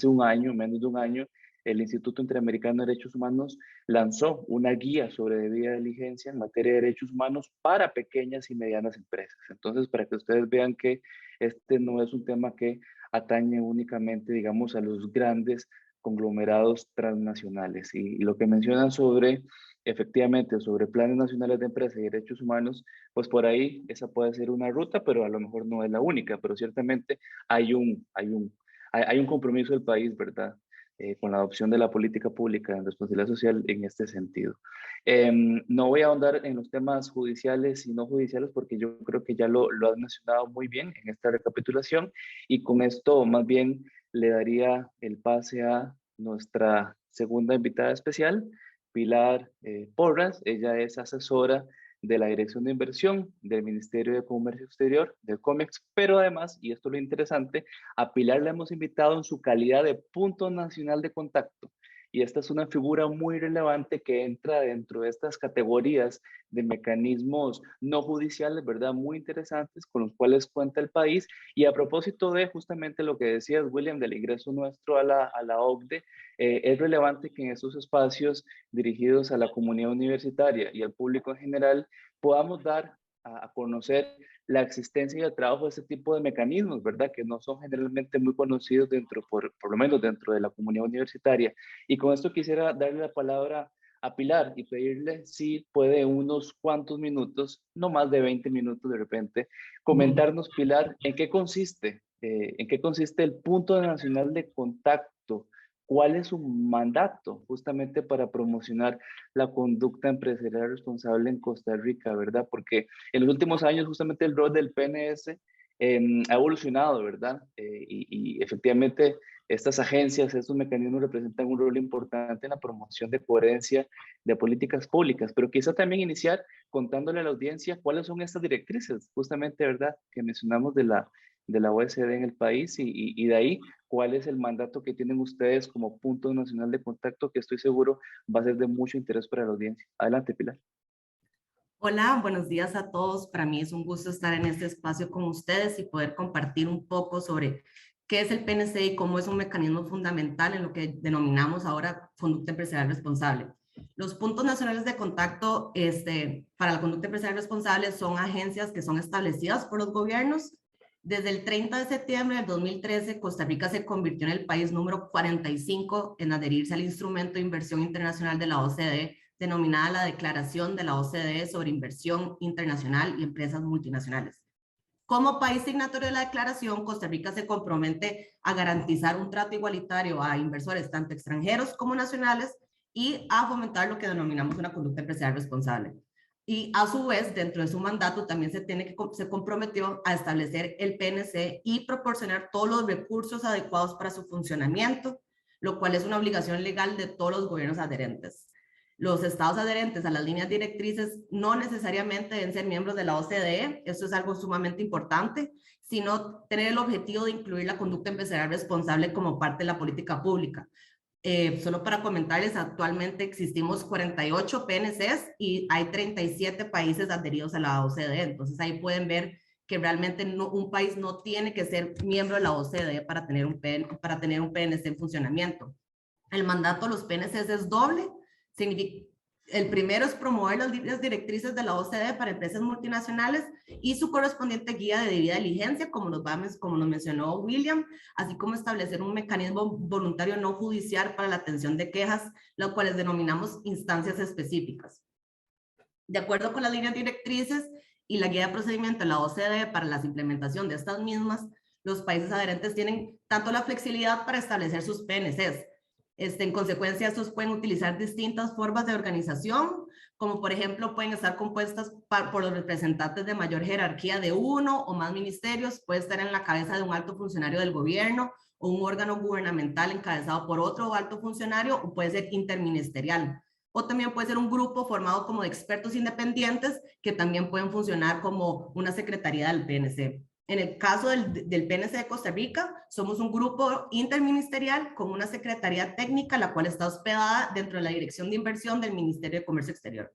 un año, menos de un año, el Instituto Interamericano de Derechos Humanos lanzó una guía sobre debida diligencia en materia de derechos humanos para pequeñas y medianas empresas. Entonces, para que ustedes vean que este no es un tema que atañe únicamente, digamos, a los grandes conglomerados transnacionales. Y lo que mencionan sobre, efectivamente, sobre planes nacionales de empresa y derechos humanos, pues por ahí esa puede ser una ruta, pero a lo mejor no es la única, pero ciertamente hay un compromiso del país, ¿verdad? Con la adopción de la política pública en responsabilidad social en este sentido. No voy a ahondar en los temas judiciales y no judiciales porque yo creo que ya lo has mencionado muy bien en esta recapitulación y con esto más bien le daría el pase a nuestra segunda invitada especial, Pilar Porras. Ella es asesora de la Dirección de Inversión del Ministerio de Comercio Exterior, del COMEX, pero además, y esto es lo interesante, a Pilar la hemos invitado en su calidad de punto nacional de contacto. Y esta es una figura muy relevante que entra dentro de estas categorías de mecanismos no judiciales, ¿verdad? Muy interesantes con los cuales cuenta el país. Y a propósito de justamente lo que decías, William, del ingreso nuestro a la OCDE, es relevante que en estos espacios dirigidos a la comunidad universitaria y al público en general podamos dar a conocer la existencia y el trabajo de este tipo de mecanismos, ¿verdad? Que no son generalmente muy conocidos por lo menos dentro de la comunidad universitaria. Y con esto quisiera darle la palabra a Pilar y pedirle si puede unos cuantos minutos, no más de 20 minutos de repente, comentarnos, Pilar, en qué consiste el punto nacional de contacto, cuál es su mandato justamente para promocionar la conducta empresarial responsable en Costa Rica, ¿verdad? Porque en los últimos años justamente el rol del PNS ha evolucionado, ¿verdad? Y efectivamente estas agencias, estos mecanismos representan un rol importante en la promoción de coherencia de políticas públicas, pero quizá también iniciar contándole a la audiencia cuáles son estas directrices, justamente, ¿verdad? Que mencionamos de la OECD en el país y de ahí cuál es el mandato que tienen ustedes como punto nacional de contacto que estoy seguro va a ser de mucho interés para la audiencia. Adelante, Pilar. Hola, buenos días a todos. Para mí es un gusto estar en este espacio con ustedes y poder compartir un poco sobre qué es el PNC y cómo es un mecanismo fundamental en lo que denominamos ahora conducta empresarial responsable. Los puntos nacionales de contacto para la conducta empresarial responsable son agencias que son establecidas por los gobiernos. Desde el 30 de septiembre del 2013, Costa Rica se convirtió en el país número 45 en adherirse al instrumento de inversión internacional de la OCDE, denominada la Declaración de la OCDE sobre Inversión Internacional y Empresas Multinacionales. Como país signatorio de la declaración, Costa Rica se compromete a garantizar un trato igualitario a inversores tanto extranjeros como nacionales y a fomentar lo que denominamos una conducta empresarial responsable. Y a su vez, dentro de su mandato, también se comprometió a establecer el PNC y proporcionar todos los recursos adecuados para su funcionamiento, lo cual es una obligación legal de todos los gobiernos adherentes. Los estados adherentes a las líneas directrices no necesariamente deben ser miembros de la OCDE, esto es algo sumamente importante, sino tener el objetivo de incluir la conducta empresarial responsable como parte de la política pública. Solo para comentarles, actualmente existimos 48 PNCs y hay 37 países adheridos a la OCDE, entonces ahí pueden ver que realmente un país no tiene que ser miembro de la OCDE para tener un PNC en funcionamiento. El mandato de los PNCs es doble. El primero es promover las líneas directrices de la OCDE para empresas multinacionales y su correspondiente guía de debida diligencia, como nos mencionó William, así como establecer un mecanismo voluntario no judicial para la atención de quejas, lo cuales denominamos instancias específicas. De acuerdo con las líneas directrices y la guía de procedimiento de la OCDE para la implementación de estas mismas, los países adherentes tienen tanto la flexibilidad para establecer sus PNCs, En consecuencia, estos pueden utilizar distintas formas de organización, como por ejemplo pueden estar compuestas por los representantes de mayor jerarquía de uno o más ministerios, puede estar en la cabeza de un alto funcionario del gobierno o un órgano gubernamental encabezado por otro alto funcionario, o puede ser interministerial. O también puede ser un grupo formado como de expertos independientes que también pueden funcionar como una secretaría del PNC. En el caso del PNC de Costa Rica, somos un grupo interministerial con una secretaría técnica, la cual está hospedada dentro de la Dirección de Inversión del Ministerio de Comercio Exterior.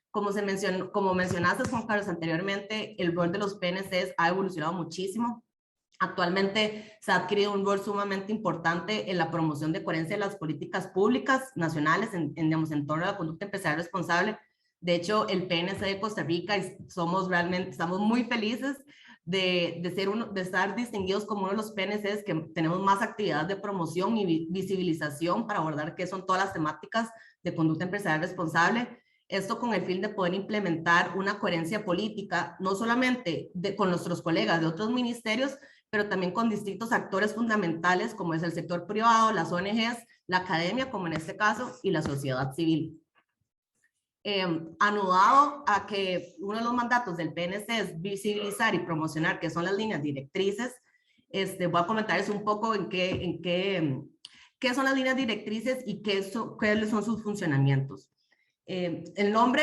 Como mencionaste, Juan Carlos, anteriormente, el rol de los PNCs ha evolucionado muchísimo. Actualmente se ha adquirido un rol sumamente importante en la promoción de coherencia de las políticas públicas nacionales en torno a la conducta empresarial responsable. De hecho, el PNC de Costa Rica estamos muy felices de estar distinguidos como uno de los PNCs que tenemos más actividades de promoción y visibilización para abordar qué son todas las temáticas de conducta empresarial responsable. Esto con el fin de poder implementar una coherencia política, no solamente con nuestros colegas de otros ministerios, pero también con distintos actores fundamentales como es el sector privado, las ONGs, la academia, como en este caso, y la sociedad civil. Anudado a que uno de los mandatos del PNC es visibilizar y promocionar qué son las líneas directrices, voy a comentarles un poco qué son las líneas directrices y cuáles son sus funcionamientos. El nombre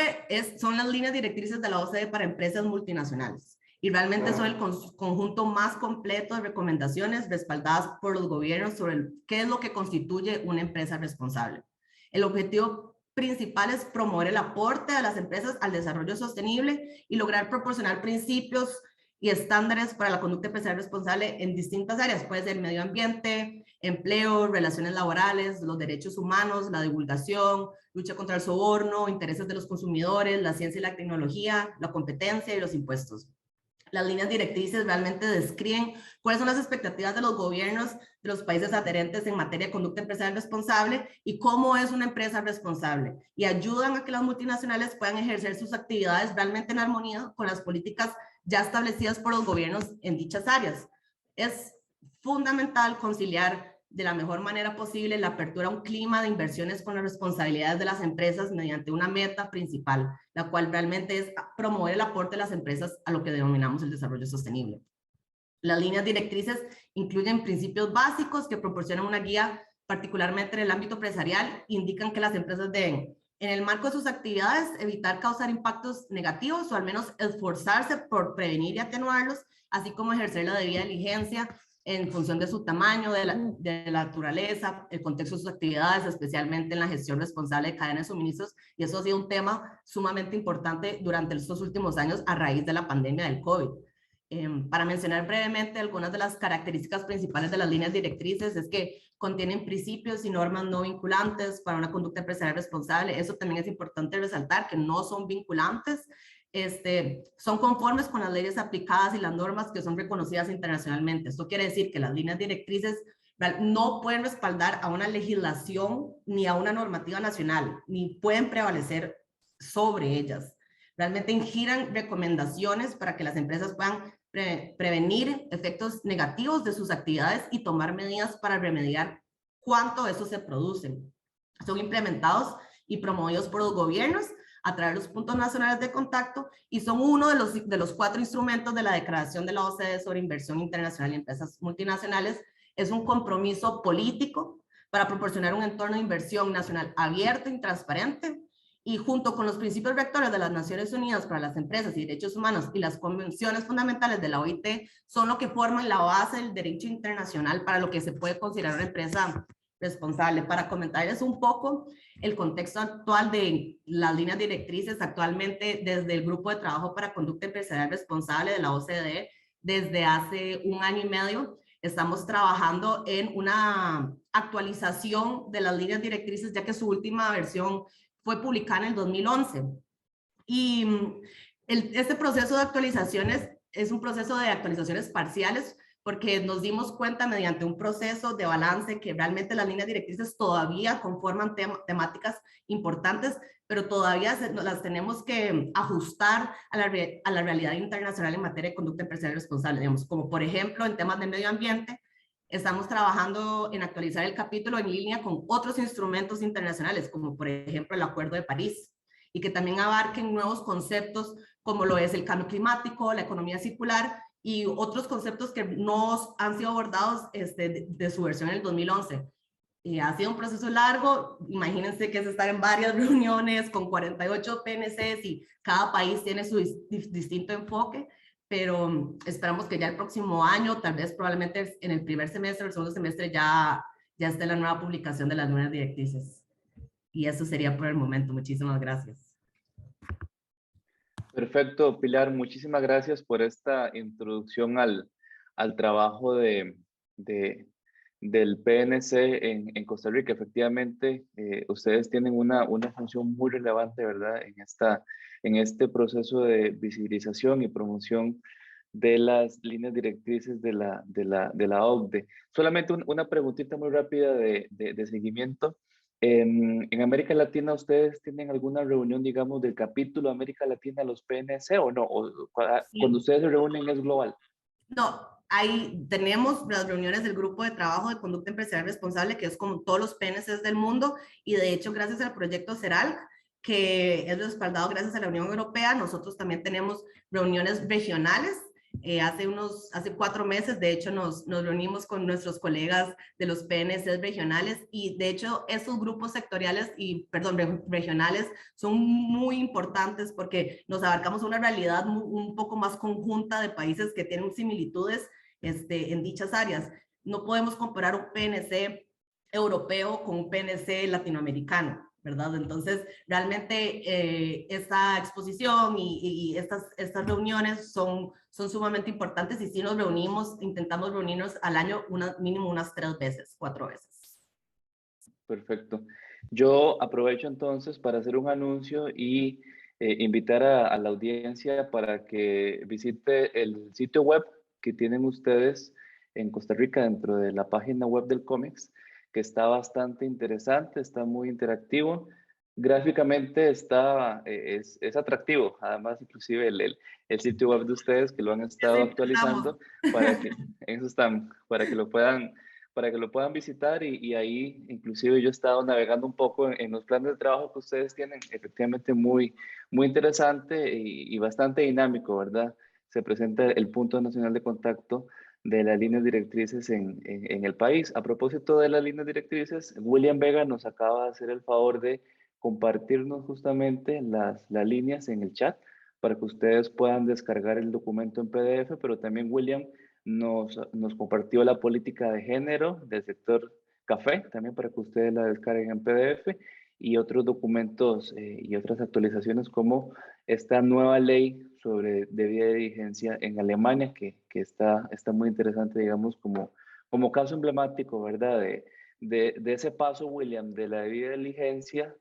son las líneas directrices de la OCDE para empresas multinacionales y realmente son el conjunto más completo de recomendaciones respaldadas por los gobiernos sobre qué es lo que constituye una empresa responsable. El objetivo principal es promover el aporte de las empresas al desarrollo sostenible y lograr proporcionar principios y estándares para la conducta empresarial responsable en distintas áreas. Puede ser medio ambiente, empleo, relaciones laborales, los derechos humanos, la divulgación, lucha contra el soborno, intereses de los consumidores, la ciencia y la tecnología, la competencia y los impuestos. Las líneas directrices realmente describen cuáles son las expectativas de los gobiernos de los países adherentes en materia de conducta empresarial responsable y cómo es una empresa responsable, y ayudan a que las multinacionales puedan ejercer sus actividades realmente en armonía con las políticas ya establecidas por los gobiernos en dichas áreas. Es fundamental conciliar de la mejor manera posible la apertura a un clima de inversiones con las responsabilidades de las empresas mediante una meta principal, la cual realmente es promover el aporte de las empresas a lo que denominamos el desarrollo sostenible. Las líneas directrices incluyen principios básicos que proporcionan una guía, particularmente en el ámbito empresarial, indican que las empresas deben, en el marco de sus actividades, evitar causar impactos negativos o al menos esforzarse por prevenir y atenuarlos, así como ejercer la debida diligencia en función de su tamaño, de la naturaleza, el contexto de sus actividades, especialmente en la gestión responsable de cadenas de suministros, y eso ha sido un tema sumamente importante durante estos últimos años a raíz de la pandemia del COVID. Para mencionar brevemente algunas de las características principales de las líneas directrices es que contienen principios y normas no vinculantes para una conducta empresarial responsable. Eso también es importante resaltar, que no son vinculantes, son conformes con las leyes aplicadas y las normas que son reconocidas internacionalmente. Esto quiere decir que las líneas directrices no pueden respaldar a una legislación ni a una normativa nacional, ni pueden prevalecer sobre ellas. Realmente giran recomendaciones para que las empresas puedan prevenir efectos negativos de sus actividades y tomar medidas para remediar cuánto eso se produce. Son implementados y promovidos por los gobiernos a través de los puntos nacionales de contacto y son uno de los 4 instrumentos de la Declaración de la OCDE sobre inversión internacional y empresas multinacionales. Es un compromiso político para proporcionar un entorno de inversión nacional abierto y transparente, y junto con los principios rectores de las Naciones Unidas para las empresas y derechos humanos y las convenciones fundamentales de la OIT, son lo que forman la base del derecho internacional para lo que se puede considerar una empresa responsable. Para comentarles un poco el contexto actual de las líneas directrices, actualmente desde el Grupo de Trabajo para Conducta Empresarial Responsable de la OCDE, desde hace 1 año y medio, estamos trabajando en una actualización de las líneas directrices, ya que su última versión fue publicada en el 2011. Y este proceso de actualizaciones es un proceso de actualizaciones parciales, porque nos dimos cuenta mediante un proceso de balance que realmente las líneas directrices todavía conforman temáticas importantes, pero todavía las tenemos que ajustar a la realidad internacional en materia de conducta empresarial responsable, digamos, como por ejemplo en temas de medio ambiente. Estamos trabajando en actualizar el capítulo en línea con otros instrumentos internacionales, como por ejemplo el Acuerdo de París, y que también abarquen nuevos conceptos como lo es el cambio climático, la economía circular y otros conceptos que no han sido abordados de su versión en el 2011. Ha sido un proceso largo, imagínense que es estar en varias reuniones con 48 PNCs y cada país tiene su distinto enfoque, pero esperamos que ya el próximo año, tal vez probablemente en el primer semestre o el segundo semestre ya esté la nueva publicación de las nuevas directrices. Y eso sería por el momento. Muchísimas gracias. Perfecto, Pilar, muchísimas gracias por esta introducción al trabajo del PNC en Costa Rica. Efectivamente, ustedes tienen una función muy relevante, ¿verdad? En este proceso de visibilización y promoción de las líneas directrices de la OCDE. Solamente una preguntita muy rápida de seguimiento. En América Latina, ¿ustedes tienen alguna reunión, digamos, del capítulo América Latina, los PNC o no? ¿O cuando Sí. ustedes se reúnen es global? No, ahí tenemos las reuniones del grupo de trabajo de conducta empresarial responsable, que es como todos los PNCs del mundo, y de hecho, gracias al proyecto CERAL, que es respaldado gracias a la Unión Europea, nosotros también tenemos reuniones regionales. Hace 4 meses, de hecho, nos reunimos con nuestros colegas de los PNCs regionales y de hecho esos grupos sectoriales regionales son muy importantes porque nos abarcamos una realidad un poco más conjunta de países que tienen similitudes en dichas áreas. No podemos comparar un PNC europeo con un PNC latinoamericano, ¿verdad? Entonces, realmente esta exposición y estas reuniones son sumamente importantes y sí nos reunimos, intentamos reunirnos al año mínimo unas 3 veces, 4 veces. Perfecto. Yo aprovecho entonces para hacer un anuncio y invitar a la audiencia para que visite el sitio web que tienen ustedes en Costa Rica dentro de la página web del COMEX, que está bastante interesante, está muy interactivo. Gráficamente es atractivo, además inclusive el sitio web de ustedes que lo han estado actualizando para que, eso están, para que lo puedan visitar y ahí inclusive yo he estado navegando un poco en los planes de trabajo que ustedes tienen, efectivamente muy interesante y bastante dinámico, ¿verdad? Se presenta el punto nacional de contacto de las líneas directrices en el país. A propósito de las líneas directrices, William Vega nos acaba de hacer el favor de compartirnos justamente las líneas en el chat para que ustedes puedan descargar el documento en PDF, pero también William nos compartió la política de género del sector café, también para que ustedes la descarguen en PDF, y otros documentos y otras actualizaciones como esta nueva ley sobre debida diligencia en Alemania, que está muy interesante, digamos, como caso emblemático, ¿verdad? De ese paso, William, de la debida diligencia,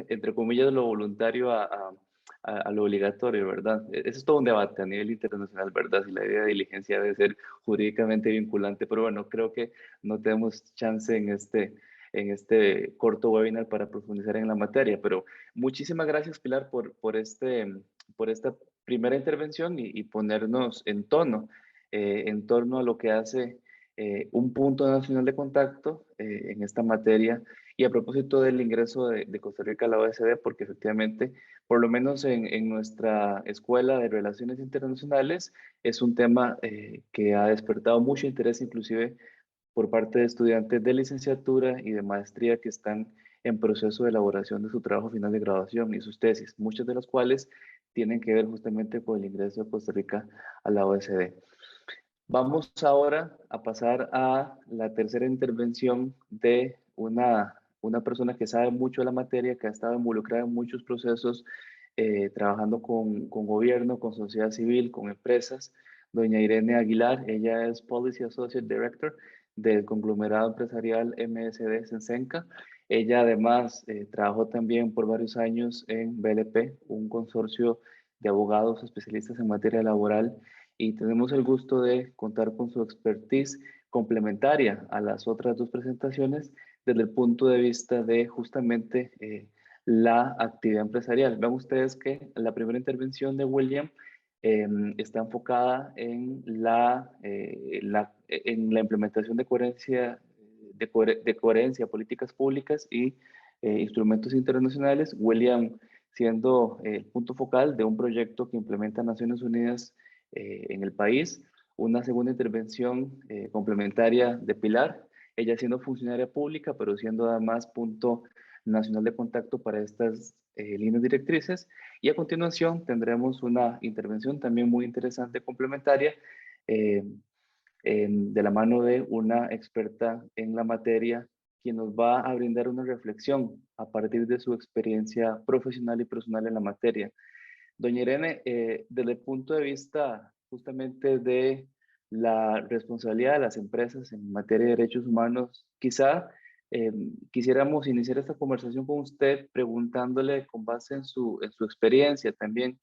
entre comillas, lo voluntario a lo obligatorio, ¿verdad? Eso es todo un debate a nivel internacional, ¿verdad? Si la idea de diligencia debe ser jurídicamente vinculante, pero bueno, creo que no tenemos chance en este corto webinar para profundizar en la materia, pero muchísimas gracias, Pilar, por esta primera intervención y ponernos en torno a lo que hace un punto nacional de contacto en esta materia. Y a propósito del ingreso de Costa Rica a la OECD, porque efectivamente, por lo menos en nuestra escuela de Relaciones Internacionales, es un tema que ha despertado mucho interés, inclusive por parte de estudiantes de licenciatura y de maestría que están en proceso de elaboración de su trabajo final de graduación y sus tesis, muchas de las cuales tienen que ver justamente con el ingreso de Costa Rica a la OECD. Vamos ahora a pasar a la tercera intervención de una persona que sabe mucho de la materia, que ha estado involucrada en muchos procesos, trabajando con gobierno, con sociedad civil, con empresas, doña Irene Aguilar. Ella es Policy Associate Director del conglomerado empresarial MSD Sensenca. Ella además trabajó también por varios años en BLP, un consorcio de abogados especialistas en materia laboral, y tenemos el gusto de contar con su expertise complementaria a las otras 2 presentaciones desde el punto de vista de justamente la actividad empresarial. Ven ustedes que la primera intervención de William está enfocada en en la implementación de coherencia, políticas públicas y instrumentos internacionales. William siendo el punto focal de un proyecto que implementa Naciones Unidas en el país. Una segunda intervención complementaria de Pilar, ella siendo funcionaria pública, pero siendo además punto nacional de contacto para estas líneas directrices. Y a continuación tendremos una intervención también muy interesante complementaria de la mano de una experta en la materia, quien nos va a brindar una reflexión a partir de su experiencia profesional y personal en la materia. Doña Irene, desde el punto de vista justamente de la responsabilidad de las empresas en materia de derechos humanos, quizá quisiéramos iniciar esta conversación con usted preguntándole con base en su experiencia también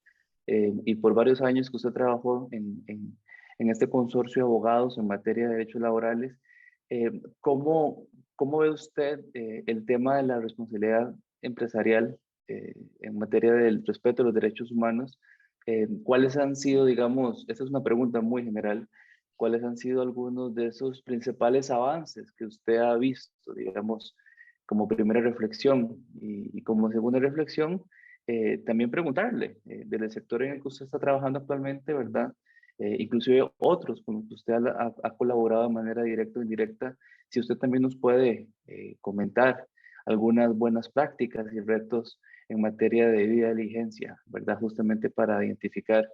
y por varios años que usted trabajó en este consorcio de abogados en materia de derechos laborales, ¿cómo, cómo ve usted el tema de la responsabilidad empresarial en materia del respeto a los derechos humanos? ¿Cuáles han sido, digamos, esta es una pregunta muy general, cuáles han sido algunos de esos principales avances que usted ha visto, digamos, como primera reflexión? Y como segunda reflexión, también preguntarle, del sector en el que usted está trabajando actualmente, ¿verdad? Inclusive otros con los que usted ha colaborado de manera directa o indirecta, si usted también nos puede comentar algunas buenas prácticas y retos en materia de debida diligencia, ¿verdad? Justamente para identificar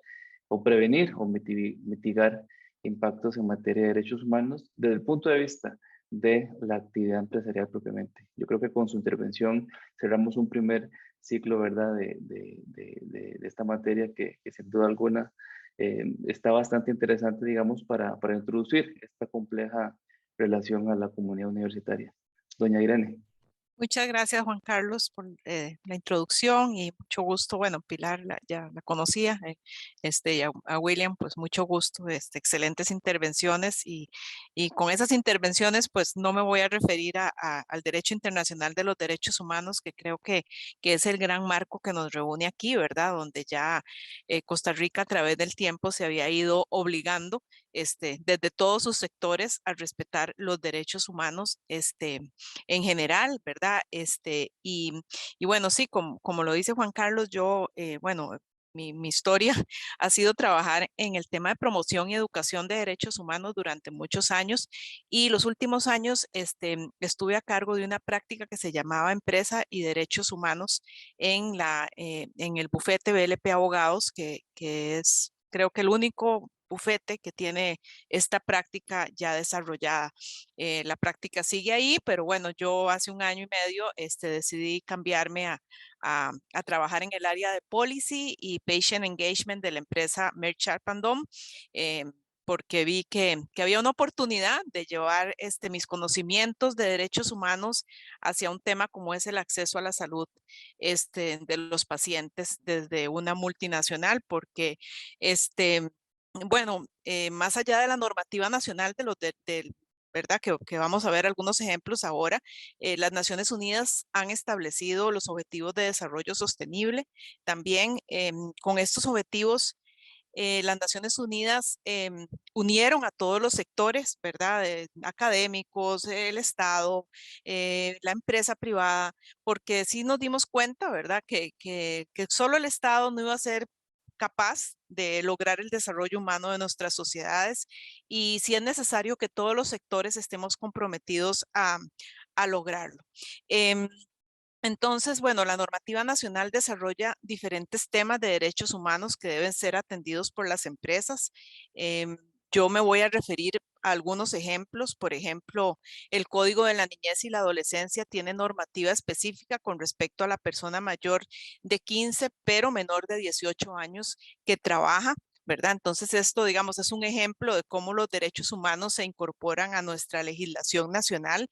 o prevenir o mitigar impactos en materia de derechos humanos desde el punto de vista de la actividad empresarial propiamente. Yo creo que con su intervención cerramos un primer ciclo, ¿verdad?, de esta materia que sin duda alguna está bastante interesante, digamos, para introducir esta compleja relación a la comunidad universitaria. Doña Irene. Muchas gracias, Juan Carlos, por la introducción y mucho gusto. Bueno, Pilar ya la conocía, y a William, pues mucho gusto, excelentes intervenciones y con esas intervenciones, pues no me voy a referir al derecho internacional de los derechos humanos, que creo que es el gran marco que nos reúne aquí, ¿verdad? Donde ya Costa Rica a través del tiempo se había ido obligando desde todos sus sectores a respetar los derechos humanos en general, ¿verdad? Y bueno, sí, como lo dice Juan Carlos, yo, bueno, mi historia ha sido trabajar en el tema de promoción y educación de derechos humanos durante muchos años y los últimos años estuve a cargo de una práctica que se llamaba Empresa y Derechos Humanos en el bufete BLP Abogados, que es creo que el único bufete que tiene esta práctica ya desarrollada. La práctica sigue ahí, pero bueno, yo hace un año y medio decidí cambiarme a trabajar en el área de policy y patient engagement de la empresa Merck Sharp & Dohme, porque vi que había una oportunidad de llevar mis conocimientos de derechos humanos hacia un tema como es el acceso a la salud de los pacientes desde una multinacional, porque bueno, más allá de la normativa nacional ¿verdad? Que vamos a ver algunos ejemplos ahora. Las Naciones Unidas han establecido los Objetivos de Desarrollo Sostenible. También con estos objetivos, las Naciones Unidas unieron a todos los sectores, ¿verdad? Académicos, el Estado, la empresa privada, porque sí nos dimos cuenta, ¿verdad? Que solo el Estado no iba a ser capaz de lograr el desarrollo humano de nuestras sociedades y si es necesario que todos los sectores estemos comprometidos a lograrlo. Entonces, bueno, la normativa nacional desarrolla diferentes temas de derechos humanos que deben ser atendidos por las empresas. Yo me voy a referir a algunos ejemplos. Por ejemplo, el Código de la Niñez y la Adolescencia tiene normativa específica con respecto a la persona mayor de 15, pero menor de 18 años que trabaja, ¿verdad? Entonces esto, digamos, es un ejemplo de cómo los derechos humanos se incorporan a nuestra legislación nacional.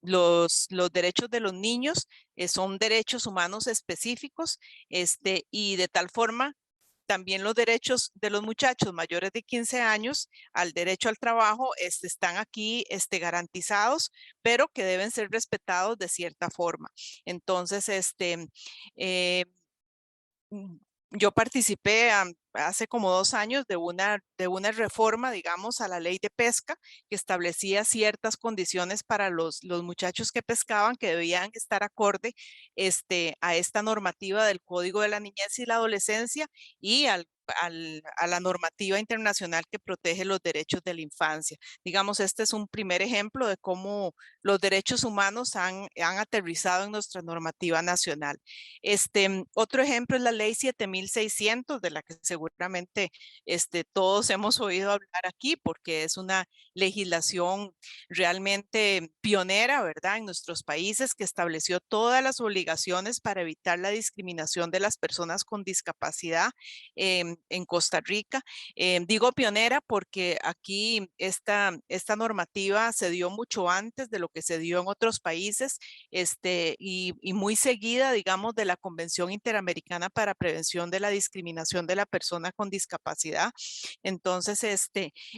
Los derechos de los niños son derechos humanos específicos y de tal forma también los derechos de los muchachos mayores de 15 años al derecho al trabajo están aquí garantizados, pero que deben ser respetados de cierta forma. Entonces, yo participé hace como 2 años de una reforma, digamos, a la ley de pesca que establecía ciertas condiciones para los muchachos que pescaban que debían estar acorde a esta normativa del Código de la Niñez y la Adolescencia y a la normativa internacional que protege los derechos de la infancia. Digamos, este es un primer ejemplo de cómo los derechos humanos han aterrizado en nuestra normativa nacional. Otro ejemplo es la ley 7600, de la que seguramente todos hemos oído hablar aquí, porque es una legislación realmente pionera, ¿verdad?, en nuestros países, que estableció todas las obligaciones para evitar la discriminación de las personas con discapacidad en Costa Rica. Digo pionera porque aquí esta normativa se dio mucho antes de lo que se dio en otros países y muy seguida, digamos, de la Convención Interamericana para Prevención de la Discriminación de la Persona con Discapacidad. Entonces,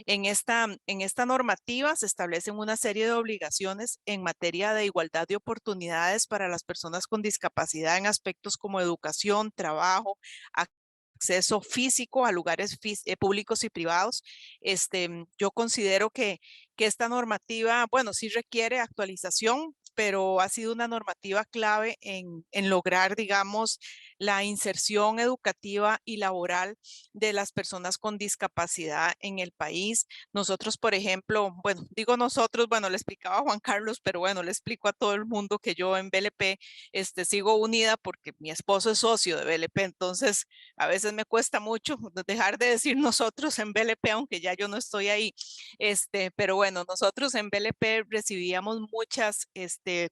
en esta normativa se establecen una serie de obligaciones en materia de igualdad de oportunidades para las personas con discapacidad en aspectos como educación, trabajo, acceso físico a lugares públicos y privados. Yo considero que esta normativa, bueno, sí requiere actualización, pero ha sido una normativa clave en lograr, digamos, la inserción educativa y laboral de las personas con discapacidad en el país. Nosotros, por ejemplo, bueno, digo nosotros, bueno, le explicaba a Juan Carlos, pero bueno, le explico a todo el mundo que yo en BLP sigo unida porque mi esposo es socio de BLP, entonces a veces me cuesta mucho dejar de decir nosotros en BLP, aunque ya yo no estoy ahí. Pero bueno, nosotros en BLP recibíamos muchas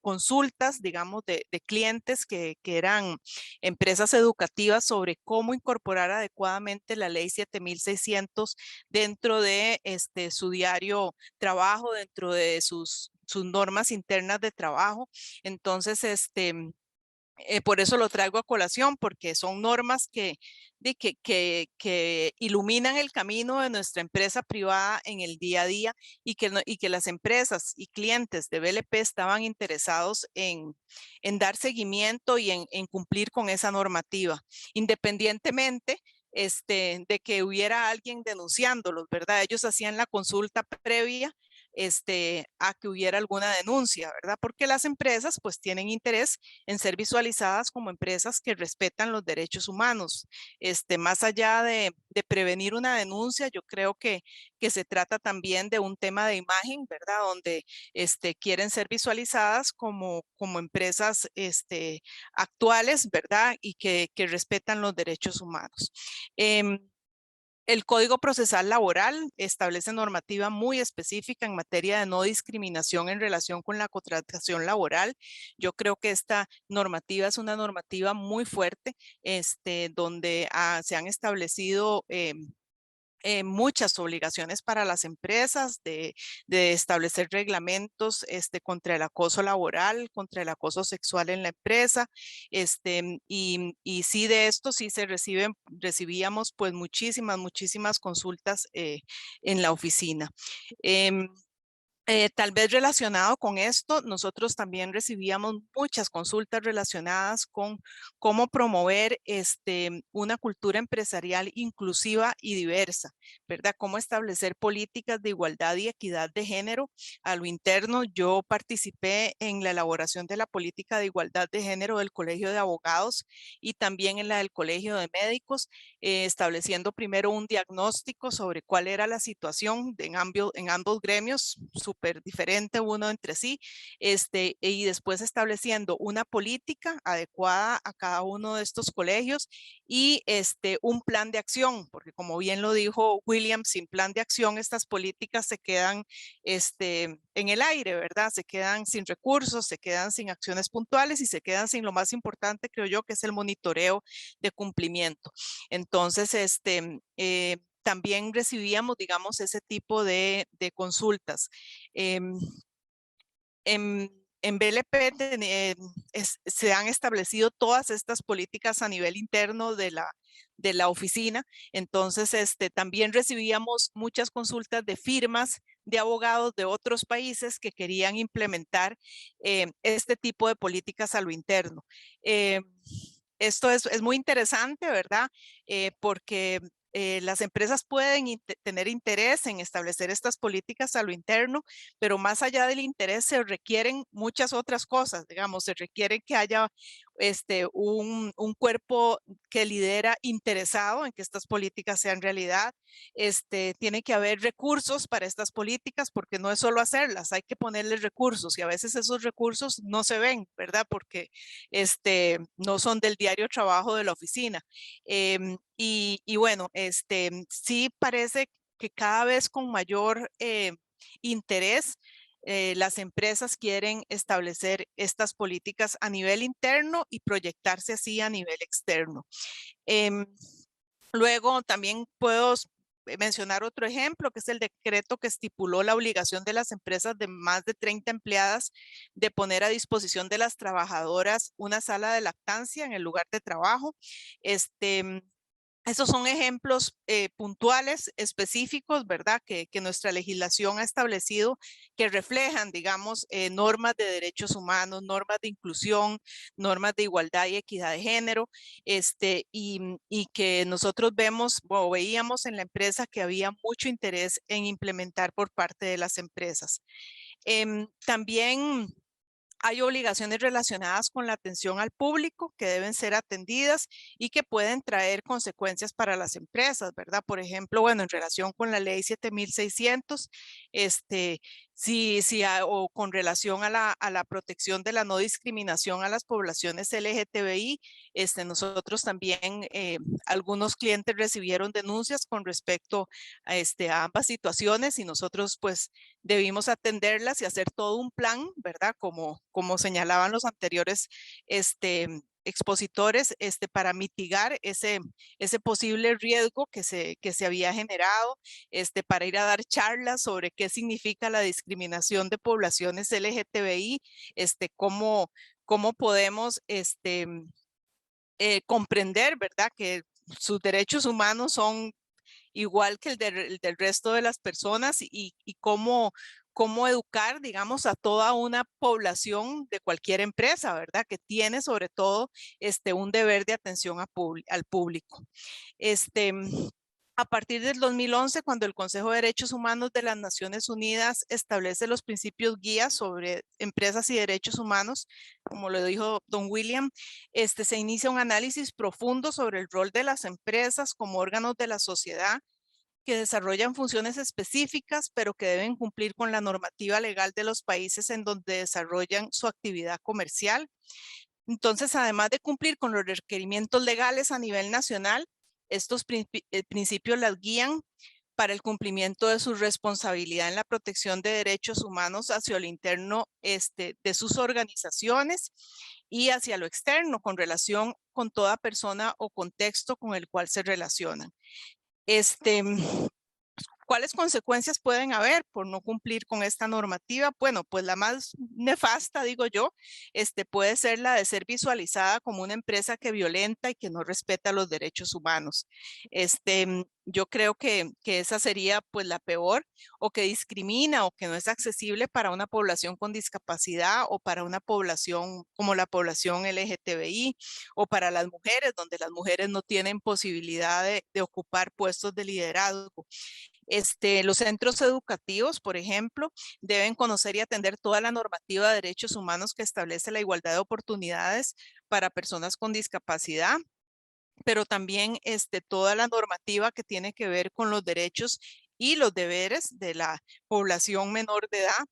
consultas, digamos, de clientes que eran empresas educativas sobre cómo incorporar adecuadamente la ley 7600 dentro de su diario trabajo, dentro de sus normas internas de trabajo. Entonces, por eso lo traigo a colación, porque son normas que iluminan el camino de nuestra empresa privada en el día a día y que las empresas y clientes de BLP estaban interesados en dar seguimiento y en cumplir con esa normativa, independientemente de que hubiera alguien denunciándolos, ¿verdad? Ellos hacían la consulta previa a que hubiera alguna denuncia, ¿verdad? Porque las empresas pues tienen interés en ser visualizadas como empresas que respetan los derechos humanos. Más allá de prevenir una denuncia, yo creo que se trata también de un tema de imagen, ¿verdad? Donde quieren ser visualizadas como empresas actuales, ¿verdad? Y que respetan los derechos humanos. El Código Procesal Laboral establece normativa muy específica en materia de no discriminación en relación con la contratación laboral. Yo creo que esta normativa es una normativa muy fuerte, donde se han establecido muchas obligaciones para las empresas de establecer reglamentos contra el acoso laboral, contra el acoso sexual en la empresa. Y sí, de esto sí recibíamos pues muchísimas consultas en la oficina. Tal vez relacionado con esto, nosotros también recibíamos muchas consultas relacionadas con cómo promover una cultura empresarial inclusiva y diversa, ¿verdad? Cómo establecer políticas de igualdad y equidad de género a lo interno. Yo participé en la elaboración de la política de igualdad de género del Colegio de Abogados y también en la del Colegio de Médicos, estableciendo primero un diagnóstico sobre cuál era la situación en ambos gremios, súper diferente uno entre sí, y después estableciendo una política adecuada a cada uno de estos colegios y un plan de acción, porque como bien lo dijo William, sin plan de acción estas políticas se quedan en el aire, ¿verdad? Se quedan sin recursos, se quedan sin acciones puntuales y se quedan sin lo más importante, creo yo, que es el monitoreo de cumplimiento. Entonces, también recibíamos, digamos, ese tipo de consultas. En BLP se han establecido todas estas políticas a nivel interno de la oficina. Entonces, también recibíamos muchas consultas de firmas de abogados de otros países que querían implementar este tipo de políticas a lo interno. Esto es muy interesante, ¿verdad? Porque las empresas pueden tener interés en establecer estas políticas a lo interno, pero más allá del interés se requieren muchas otras cosas, digamos, se requiere que haya un cuerpo que lidera interesado en que estas políticas sean realidad. Tiene que haber recursos para estas políticas porque no es solo hacerlas, hay que ponerles recursos y a veces esos recursos no se ven, ¿verdad? Porque no son del diario trabajo de la oficina. Y bueno, sí parece que cada vez con mayor interés las empresas quieren establecer estas políticas a nivel interno y proyectarse así a nivel externo. Luego también puedo mencionar otro ejemplo, que es el decreto que estipuló la obligación de las empresas de más de 30 empleadas de poner a disposición de las trabajadoras una sala de lactancia en el lugar de trabajo. Esos son ejemplos puntuales, específicos, ¿verdad? Que nuestra legislación ha establecido que reflejan, digamos, normas de derechos humanos, normas de inclusión, normas de igualdad y equidad de género, y que nosotros vemos o veíamos en la empresa que había mucho interés en implementar por parte de las empresas. También hay obligaciones relacionadas con la atención al público que deben ser atendidas y que pueden traer consecuencias para las empresas, ¿verdad? Por ejemplo, bueno, en relación con la ley 7600, o con relación a la protección de la no discriminación a las poblaciones LGTBI, nosotros también, algunos clientes recibieron denuncias con respecto a ambas situaciones y nosotros pues debimos atenderlas y hacer todo un plan, ¿verdad? Como señalaban los anteriores expositores, para mitigar ese posible riesgo que se había generado, para ir a dar charlas sobre qué significa la discriminación de poblaciones LGTBI, cómo podemos comprender, ¿verdad? Que sus derechos humanos son igual que el del resto de las personas y cómo educar, digamos, a toda una población de cualquier empresa, ¿verdad? Que tiene sobre todo un deber de atención al público. A partir del 2011, cuando el Consejo de Derechos Humanos de las Naciones Unidas establece los principios guías sobre empresas y derechos humanos, como lo dijo don William, se inicia un análisis profundo sobre el rol de las empresas como órganos de la sociedad que desarrollan funciones específicas, pero que deben cumplir con la normativa legal de los países en donde desarrollan su actividad comercial. Entonces, además de cumplir con los requerimientos legales a nivel nacional, estos principios las guían para el cumplimiento de su responsabilidad en la protección de derechos humanos hacia lo interno de sus organizaciones y hacia lo externo con relación con toda persona o contexto con el cual se relacionan. ¿Cuáles consecuencias pueden haber por no cumplir con esta normativa? Bueno, pues la más nefasta, digo yo, puede ser la de ser visualizada como una empresa que violenta y que no respeta los derechos humanos. Yo creo que esa sería pues la peor, o que discrimina o que no es accesible para una población con discapacidad o para una población como la población LGTBI o para las mujeres, donde las mujeres no tienen posibilidad de ocupar puestos de liderazgo. Los centros educativos, por ejemplo, deben conocer y atender toda la normativa de derechos humanos que establece la igualdad de oportunidades para personas con discapacidad, pero también toda la normativa que tiene que ver con los derechos y los deberes de la población menor de edad.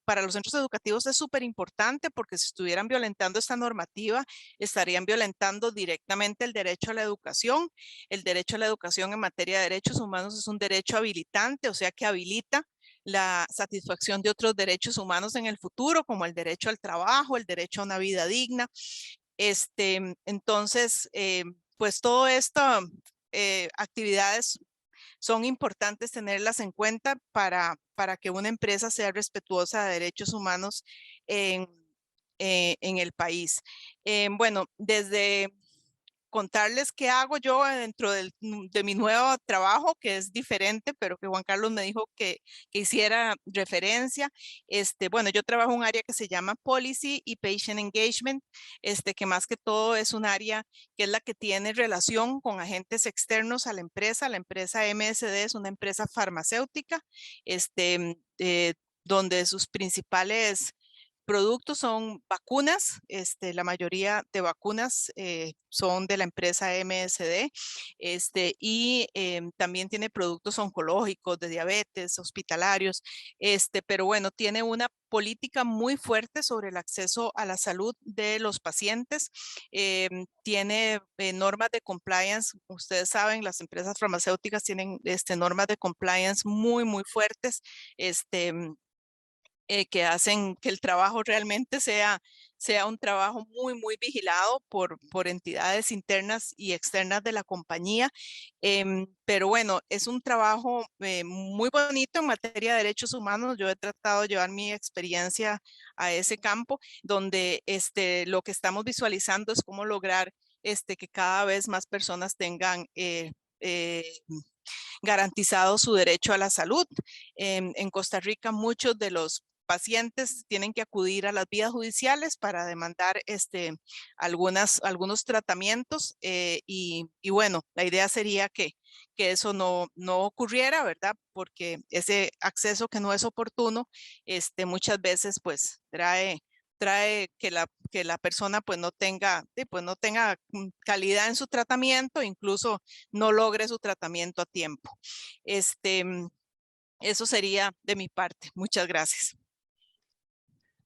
Para los centros educativos es súper importante porque si estuvieran violentando esta normativa, estarían violentando directamente el derecho a la educación. El derecho a la educación en materia de derechos humanos es un derecho habilitante, o sea que habilita la satisfacción de otros derechos humanos en el futuro, como el derecho al trabajo, el derecho a una vida digna. Entonces, pues todas estas actividades son importantes tenerlas en cuenta para que una empresa sea respetuosa de derechos humanos en el país. Bueno, desde contarles qué hago yo dentro de mi nuevo trabajo, que es diferente, pero que Juan Carlos me dijo que hiciera referencia. Bueno, yo trabajo en un área que se llama Policy y Patient Engagement, que más que todo es un área que es la que tiene relación con agentes externos a la empresa. La empresa MSD es una empresa farmacéutica, donde sus principales productos son vacunas, la mayoría de vacunas son de la empresa MSD, y también tiene productos oncológicos, de diabetes, hospitalarios, pero bueno, tiene una política muy fuerte sobre el acceso a la salud de los pacientes, tiene normas de compliance, ustedes saben, las empresas farmacéuticas tienen normas de compliance muy fuertes, que hacen que el trabajo realmente sea un trabajo muy vigilado por entidades internas y externas de la compañía. Pero bueno, es un trabajo muy bonito en materia de derechos humanos. Yo he tratado de llevar mi experiencia a ese campo, donde lo que estamos visualizando es cómo lograr que cada vez más personas tengan garantizado su derecho a la salud. En Costa Rica, muchos de los pacientes tienen que acudir a las vías judiciales para demandar algunos tratamientos, y bueno, la idea sería que eso no ocurriera, ¿verdad? Porque ese acceso que no es oportuno, muchas veces pues trae que la persona pues no tenga calidad en su tratamiento, incluso no logre su tratamiento a tiempo. Eso sería de mi parte. Muchas gracias.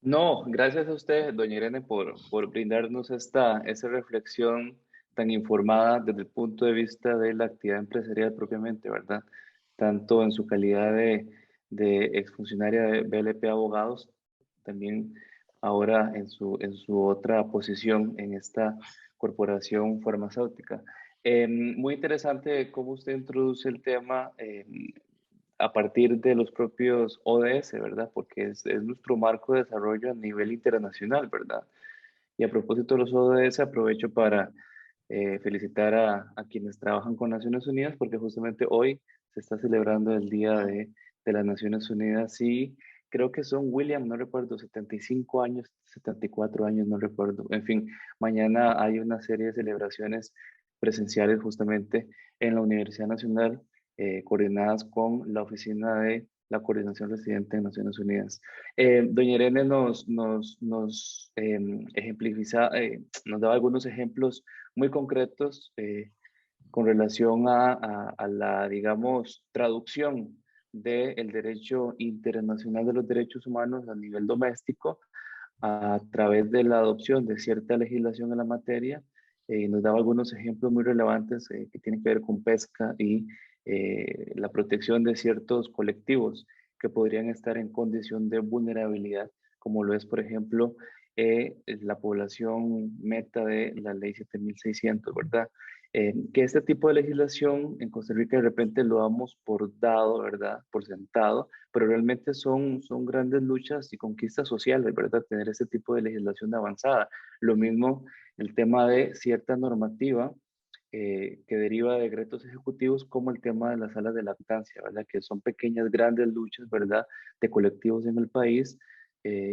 No, gracias a usted, doña Irene, por brindarnos esta reflexión tan informada desde el punto de vista de la actividad empresarial propiamente, ¿verdad? Tanto en su calidad de exfuncionaria de BLP Abogados, también ahora en su otra posición en esta corporación farmacéutica. Muy interesante cómo usted introduce el tema a partir de los propios ODS, ¿verdad? Porque es nuestro marco de desarrollo a nivel internacional, ¿verdad? Y a propósito de los ODS, aprovecho para felicitar a quienes trabajan con Naciones Unidas, porque justamente hoy se está celebrando el Día de las Naciones Unidas y creo que son, William, no recuerdo, 75 años, 74 años, no recuerdo. En fin, mañana hay una serie de celebraciones presenciales justamente en la Universidad Nacional, coordinadas con la Oficina de la Coordinación Residente de Naciones Unidas. Doña Irene nos daba algunos ejemplos muy concretos con relación a la, digamos, traducción del derecho internacional de los derechos humanos a nivel doméstico a través de la adopción de cierta legislación en la materia. Nos daba algunos ejemplos muy relevantes que tienen que ver con pesca y la protección de ciertos colectivos que podrían estar en condición de vulnerabilidad, como lo es, por ejemplo, la población meta de la ley 7600, ¿verdad? Que este tipo de legislación en Costa Rica de repente lo damos por dado, ¿verdad? Por sentado, pero realmente son grandes luchas y conquistas sociales, ¿verdad? Tener este tipo de legislación avanzada. Lo mismo el tema de cierta normativa que deriva de decretos ejecutivos, como el tema de las salas de lactancia, ¿verdad? Que son pequeñas, grandes luchas, ¿verdad? De colectivos en el país,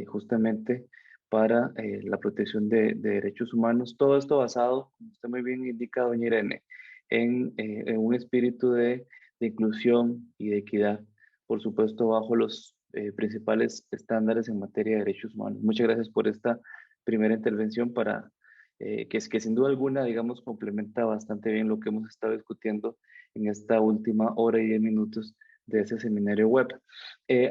justamente para la protección de derechos humanos. Todo esto basado, como usted muy bien indica, doña Irene, en un espíritu de inclusión y de equidad, por supuesto, bajo los principales estándares en materia de derechos humanos. Muchas gracias por esta primera intervención para que sin duda alguna, digamos, complementa bastante bien lo que hemos estado discutiendo en esta última hora y 10 minutos de ese seminario web.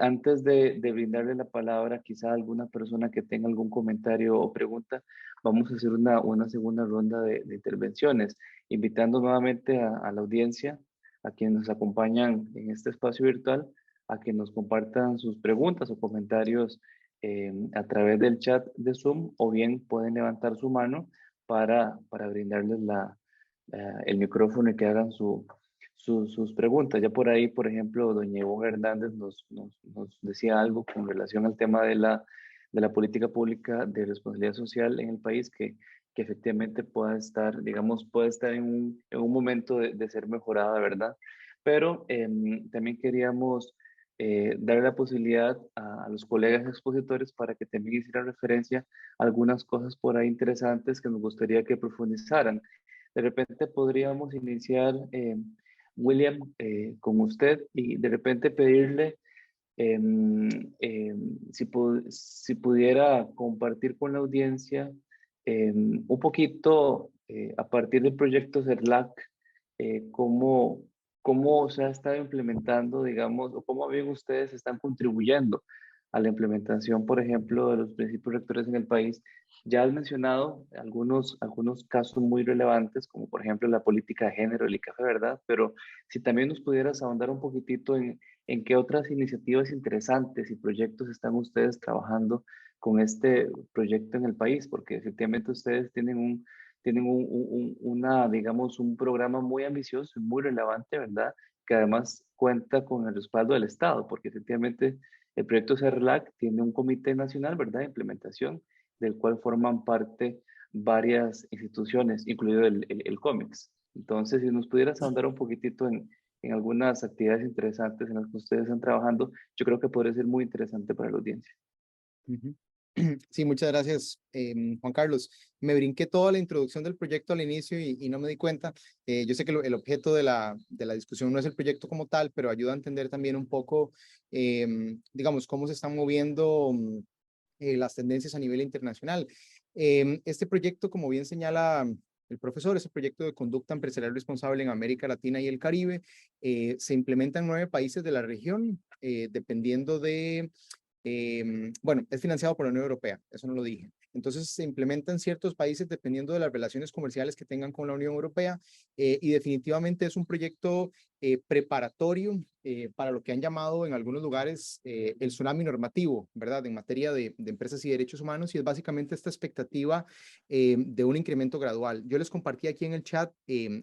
Antes de brindarle la palabra quizá a alguna persona que tenga algún comentario o pregunta, vamos a hacer una segunda ronda de intervenciones, invitando nuevamente a la audiencia, a quienes nos acompañan en este espacio virtual, a que nos compartan sus preguntas o comentarios a través del chat de Zoom, o bien pueden levantar su mano para brindarles el micrófono y que hagan sus preguntas. Ya por ahí, por ejemplo, doña Ivonne Hernández nos decía algo con relación al tema de la política pública de responsabilidad social en el país, que que efectivamente pueda estar, digamos, pueda estar en un momento de ser mejorada, ¿verdad? Pero también queríamos darle la posibilidad a los colegas expositores para que también hicieran referencia a algunas cosas por ahí interesantes que nos gustaría que profundizaran. De repente podríamos iniciar, William, con usted y de repente pedirle si pudiera compartir con la audiencia un poquito a partir del proyecto CERLAC, cómo, cómo se ha estado implementando, digamos, o cómo bien ustedes están contribuyendo a la implementación, por ejemplo, de los principios rectores en el país. Ya has mencionado algunos casos muy relevantes, como por ejemplo la política de género, el ICAFE, ¿verdad? Pero si también nos pudieras ahondar un poquitito en qué otras iniciativas interesantes y proyectos están ustedes trabajando con este proyecto en el país, porque efectivamente ustedes tienen digamos, un programa muy ambicioso y muy relevante, ¿verdad? Que además cuenta con el respaldo del Estado, porque efectivamente el proyecto CERLAC tiene un comité nacional, ¿verdad?, de implementación, del cual forman parte varias instituciones, incluido el COMEX. Entonces, si nos pudieras ahondar un poquitito en algunas actividades interesantes en las que ustedes están trabajando, yo creo que podría ser muy interesante para la audiencia. Ujú. Sí, muchas gracias, Juan Carlos. Me brinqué toda la introducción del proyecto al inicio y no me di cuenta. Yo sé que el objeto de la discusión no es el proyecto como tal, pero ayuda a entender también un poco, digamos, cómo se están moviendo las tendencias a nivel internacional. Este proyecto, como bien señala el profesor, es el proyecto de conducta empresarial responsable en América Latina y el Caribe. Se implementa en 9 países de la región, dependiendo de bueno, es financiado por la Unión Europea, eso no lo dije. Entonces se implementa en ciertos países dependiendo de las relaciones comerciales que tengan con la Unión Europea y definitivamente es un proyecto preparatorio para lo que han llamado en algunos lugares el tsunami normativo, ¿verdad? En materia de empresas y derechos humanos y es básicamente esta expectativa de un incremento gradual. Yo les compartí aquí en el chat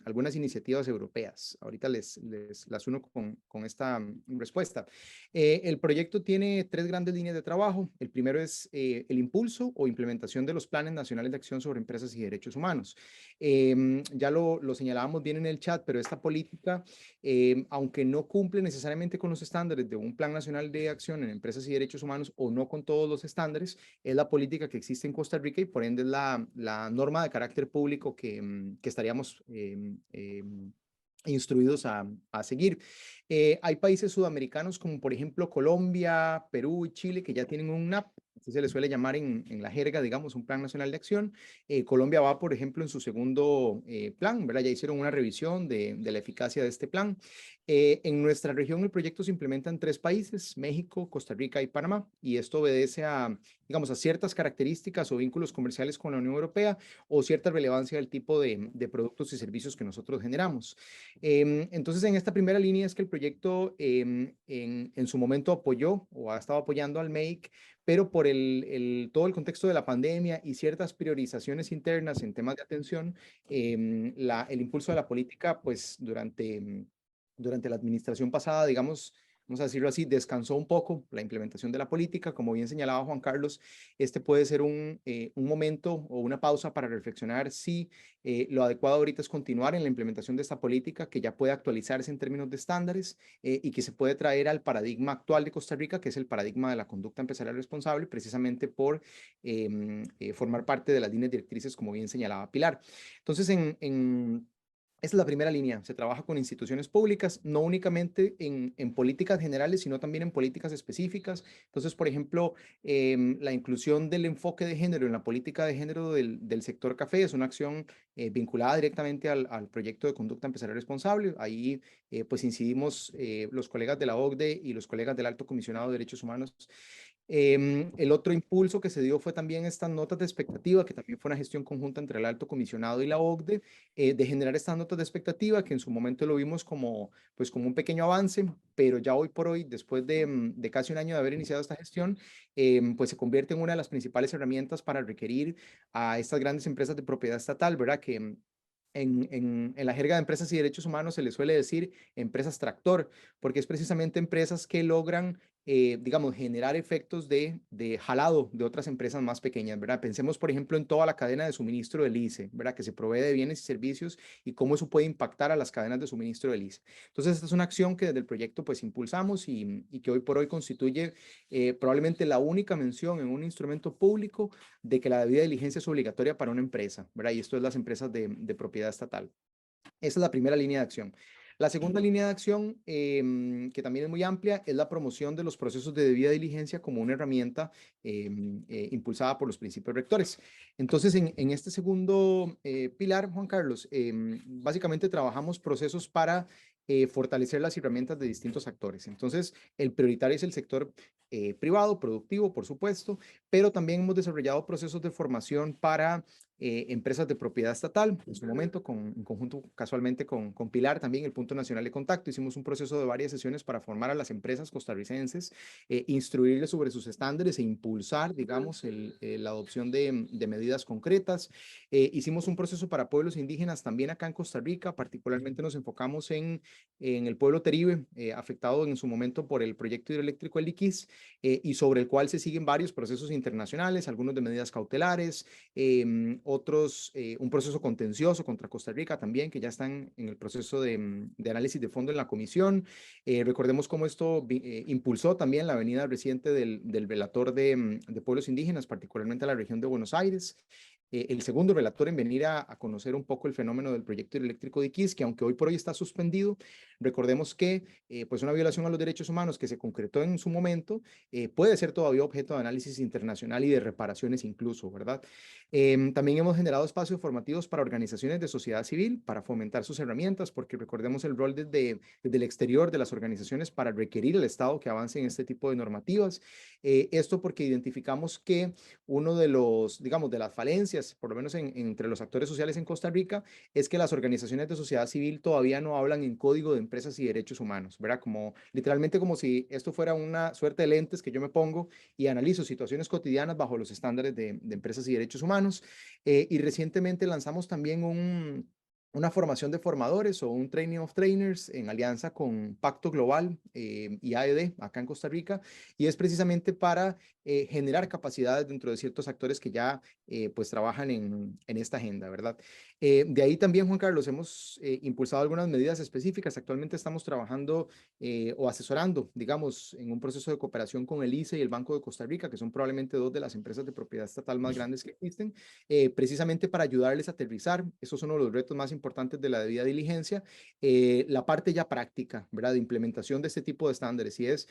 algunas iniciativas europeas. Ahorita las uno con esta respuesta. El proyecto tiene 3 grandes líneas de trabajo. El primero es el impulso o implementación de los planes nacionales de acción sobre empresas y derechos humanos. Ya lo señalábamos bien en el chat, pero esta política, aunque no cumple necesariamente con los estándares de un plan nacional de acción en empresas y derechos humanos o no con todos los estándares, es la política que existe en Costa Rica y por ende es la norma de carácter público que estaríamos instruidos a seguir. Hay países sudamericanos como por ejemplo Colombia, Perú y Chile que ya tienen un NAP, así se le suele llamar en la jerga, digamos, un Plan Nacional de Acción. Colombia va, por ejemplo, en su segundo plan, ¿verdad? Ya hicieron una revisión de la eficacia de este plan. En nuestra región el proyecto se implementa en 3 países, México, Costa Rica y Panamá, y esto obedece a, digamos, a ciertas características o vínculos comerciales con la Unión Europea o cierta relevancia del tipo de productos y servicios que nosotros generamos. Entonces, en esta primera línea es que el proyecto en su momento apoyó o ha estado apoyando al MEIC, pero por todo el contexto de la pandemia y ciertas priorizaciones internas en temas de atención, el impulso de la política, pues durante la administración pasada, digamos, vamos a decirlo así, descansó un poco la implementación de la política. Como bien señalaba Juan Carlos, este puede ser un momento o una pausa para reflexionar si lo adecuado ahorita es continuar en la implementación de esta política que ya puede actualizarse en términos de estándares y que se puede traer al paradigma actual de Costa Rica, que es el paradigma de la conducta empresarial responsable, precisamente por formar parte de las líneas directrices, como bien señalaba Pilar. Entonces, esta es la primera línea. Se trabaja con instituciones públicas, no únicamente en políticas generales, sino también en políticas específicas. Entonces, por ejemplo, la inclusión del enfoque de género en la política de género del sector café es una acción vinculada directamente al proyecto de conducta empresarial responsable. Ahí, pues, incidimos los colegas de la OCDE y los colegas del Alto Comisionado de Derechos Humanos. El otro impulso que se dio fue también estas notas de expectativa, que también fue una gestión conjunta entre el Alto Comisionado y la OCDE, de generar estas notas de expectativa, que en su momento lo vimos pues como un pequeño avance, pero ya hoy por hoy, después de casi un año de haber iniciado esta gestión, pues se convierte en una de las principales herramientas para requerir a estas grandes empresas de propiedad estatal, ¿verdad? Que en la jerga de empresas y derechos humanos se les suele decir empresas tractor, porque es precisamente empresas que logran digamos, generar efectos de jalado de otras empresas más pequeñas, ¿verdad? Pensemos, por ejemplo, en toda la cadena de suministro del ICE, ¿verdad? Que se provee de bienes y servicios y cómo eso puede impactar a las cadenas de suministro del ICE. Entonces, esta es una acción que desde el proyecto pues impulsamos y que hoy por hoy constituye probablemente la única mención en un instrumento público de que la debida diligencia es obligatoria para una empresa, ¿verdad? Y esto es las empresas de propiedad estatal. Esa es la primera línea de acción. La segunda línea de acción, que también es muy amplia, es la promoción de los procesos de debida diligencia como una herramienta impulsada por los principios rectores. Entonces, en este segundo pilar, Juan Carlos, básicamente trabajamos procesos para fortalecer las herramientas de distintos actores. Entonces, el prioritario es el sector privado, productivo, por supuesto, pero también hemos desarrollado procesos de formación para empresas de propiedad estatal. En su momento, en conjunto casualmente con Pilar, también el Punto Nacional de Contacto, hicimos un proceso de varias sesiones para formar a las empresas costarricenses, instruirles sobre sus estándares e impulsar, digamos, la adopción de medidas concretas. Hicimos un proceso para pueblos indígenas también acá en Costa Rica, particularmente nos enfocamos en el pueblo Teribe, afectado en su momento por el proyecto hidroeléctrico El Liquis, y sobre el cual se siguen varios procesos internacionales, algunos de medidas cautelares, otros, un proceso contencioso contra Costa Rica también, que ya están en el proceso de análisis de fondo en la comisión. Recordemos cómo esto impulsó también la venida reciente del relator de pueblos indígenas, particularmente a la región de Buenos Aires. El segundo relator en venir a conocer un poco el fenómeno del proyecto eléctrico de Iquis, que aunque hoy por hoy está suspendido, recordemos que pues una violación a los derechos humanos que se concretó en su momento puede ser todavía objeto de análisis internacional y de reparaciones incluso, ¿verdad? También hemos generado espacios formativos para organizaciones de sociedad civil, para fomentar sus herramientas, porque recordemos el rol desde el exterior de las organizaciones para requerir al Estado que avance en este tipo de normativas. Esto porque identificamos que uno de los, digamos, de las falencias, por lo menos entre los actores sociales en Costa Rica, es que las organizaciones de sociedad civil todavía no hablan en código de empresas y derechos humanos, ¿verdad? Como literalmente como si esto fuera una suerte de lentes que yo me pongo y analizo situaciones cotidianas bajo los estándares de empresas y derechos humanos. Y recientemente lanzamos también una formación de formadores o un training of trainers en alianza con Pacto Global y AED acá en Costa Rica, y es precisamente para generar capacidades dentro de ciertos actores que ya pues trabajan en esta agenda, ¿verdad? De ahí también, Juan Carlos, hemos impulsado algunas medidas específicas. Actualmente estamos trabajando o asesorando, digamos, en un proceso de cooperación con el ICE y el Banco de Costa Rica, que son probablemente dos de las empresas de propiedad estatal más grandes que existen, precisamente para ayudarles a aterrizar. Esos son uno de los retos más importantes de la debida diligencia. La parte ya práctica, ¿verdad? De implementación de este tipo de estándares, y es,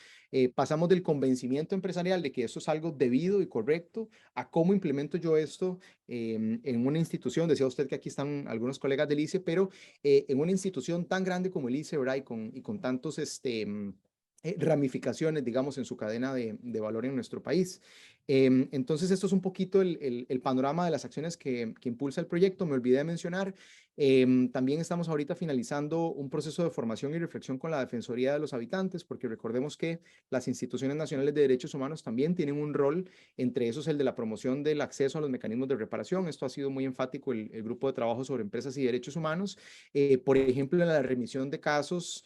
pasamos del convencimiento empresarial de que eso es algo debido y correcto, a cómo implemento yo esto en una institución. Decía usted que aquí están algunos colegas del ICE, pero en una institución tan grande como el ICE, ¿verdad? Y con tantos ramificaciones, digamos, en su cadena de valor en nuestro país. Entonces, esto es un poquito el panorama de las acciones que impulsa el proyecto. Me olvidé de mencionar, también estamos ahorita finalizando un proceso de formación y reflexión con la Defensoría de los Habitantes, porque recordemos que las instituciones nacionales de derechos humanos también tienen un rol, entre esos el de la promoción del acceso a los mecanismos de reparación. Esto ha sido muy enfático el grupo de trabajo sobre empresas y derechos humanos, por ejemplo, en la remisión de casos,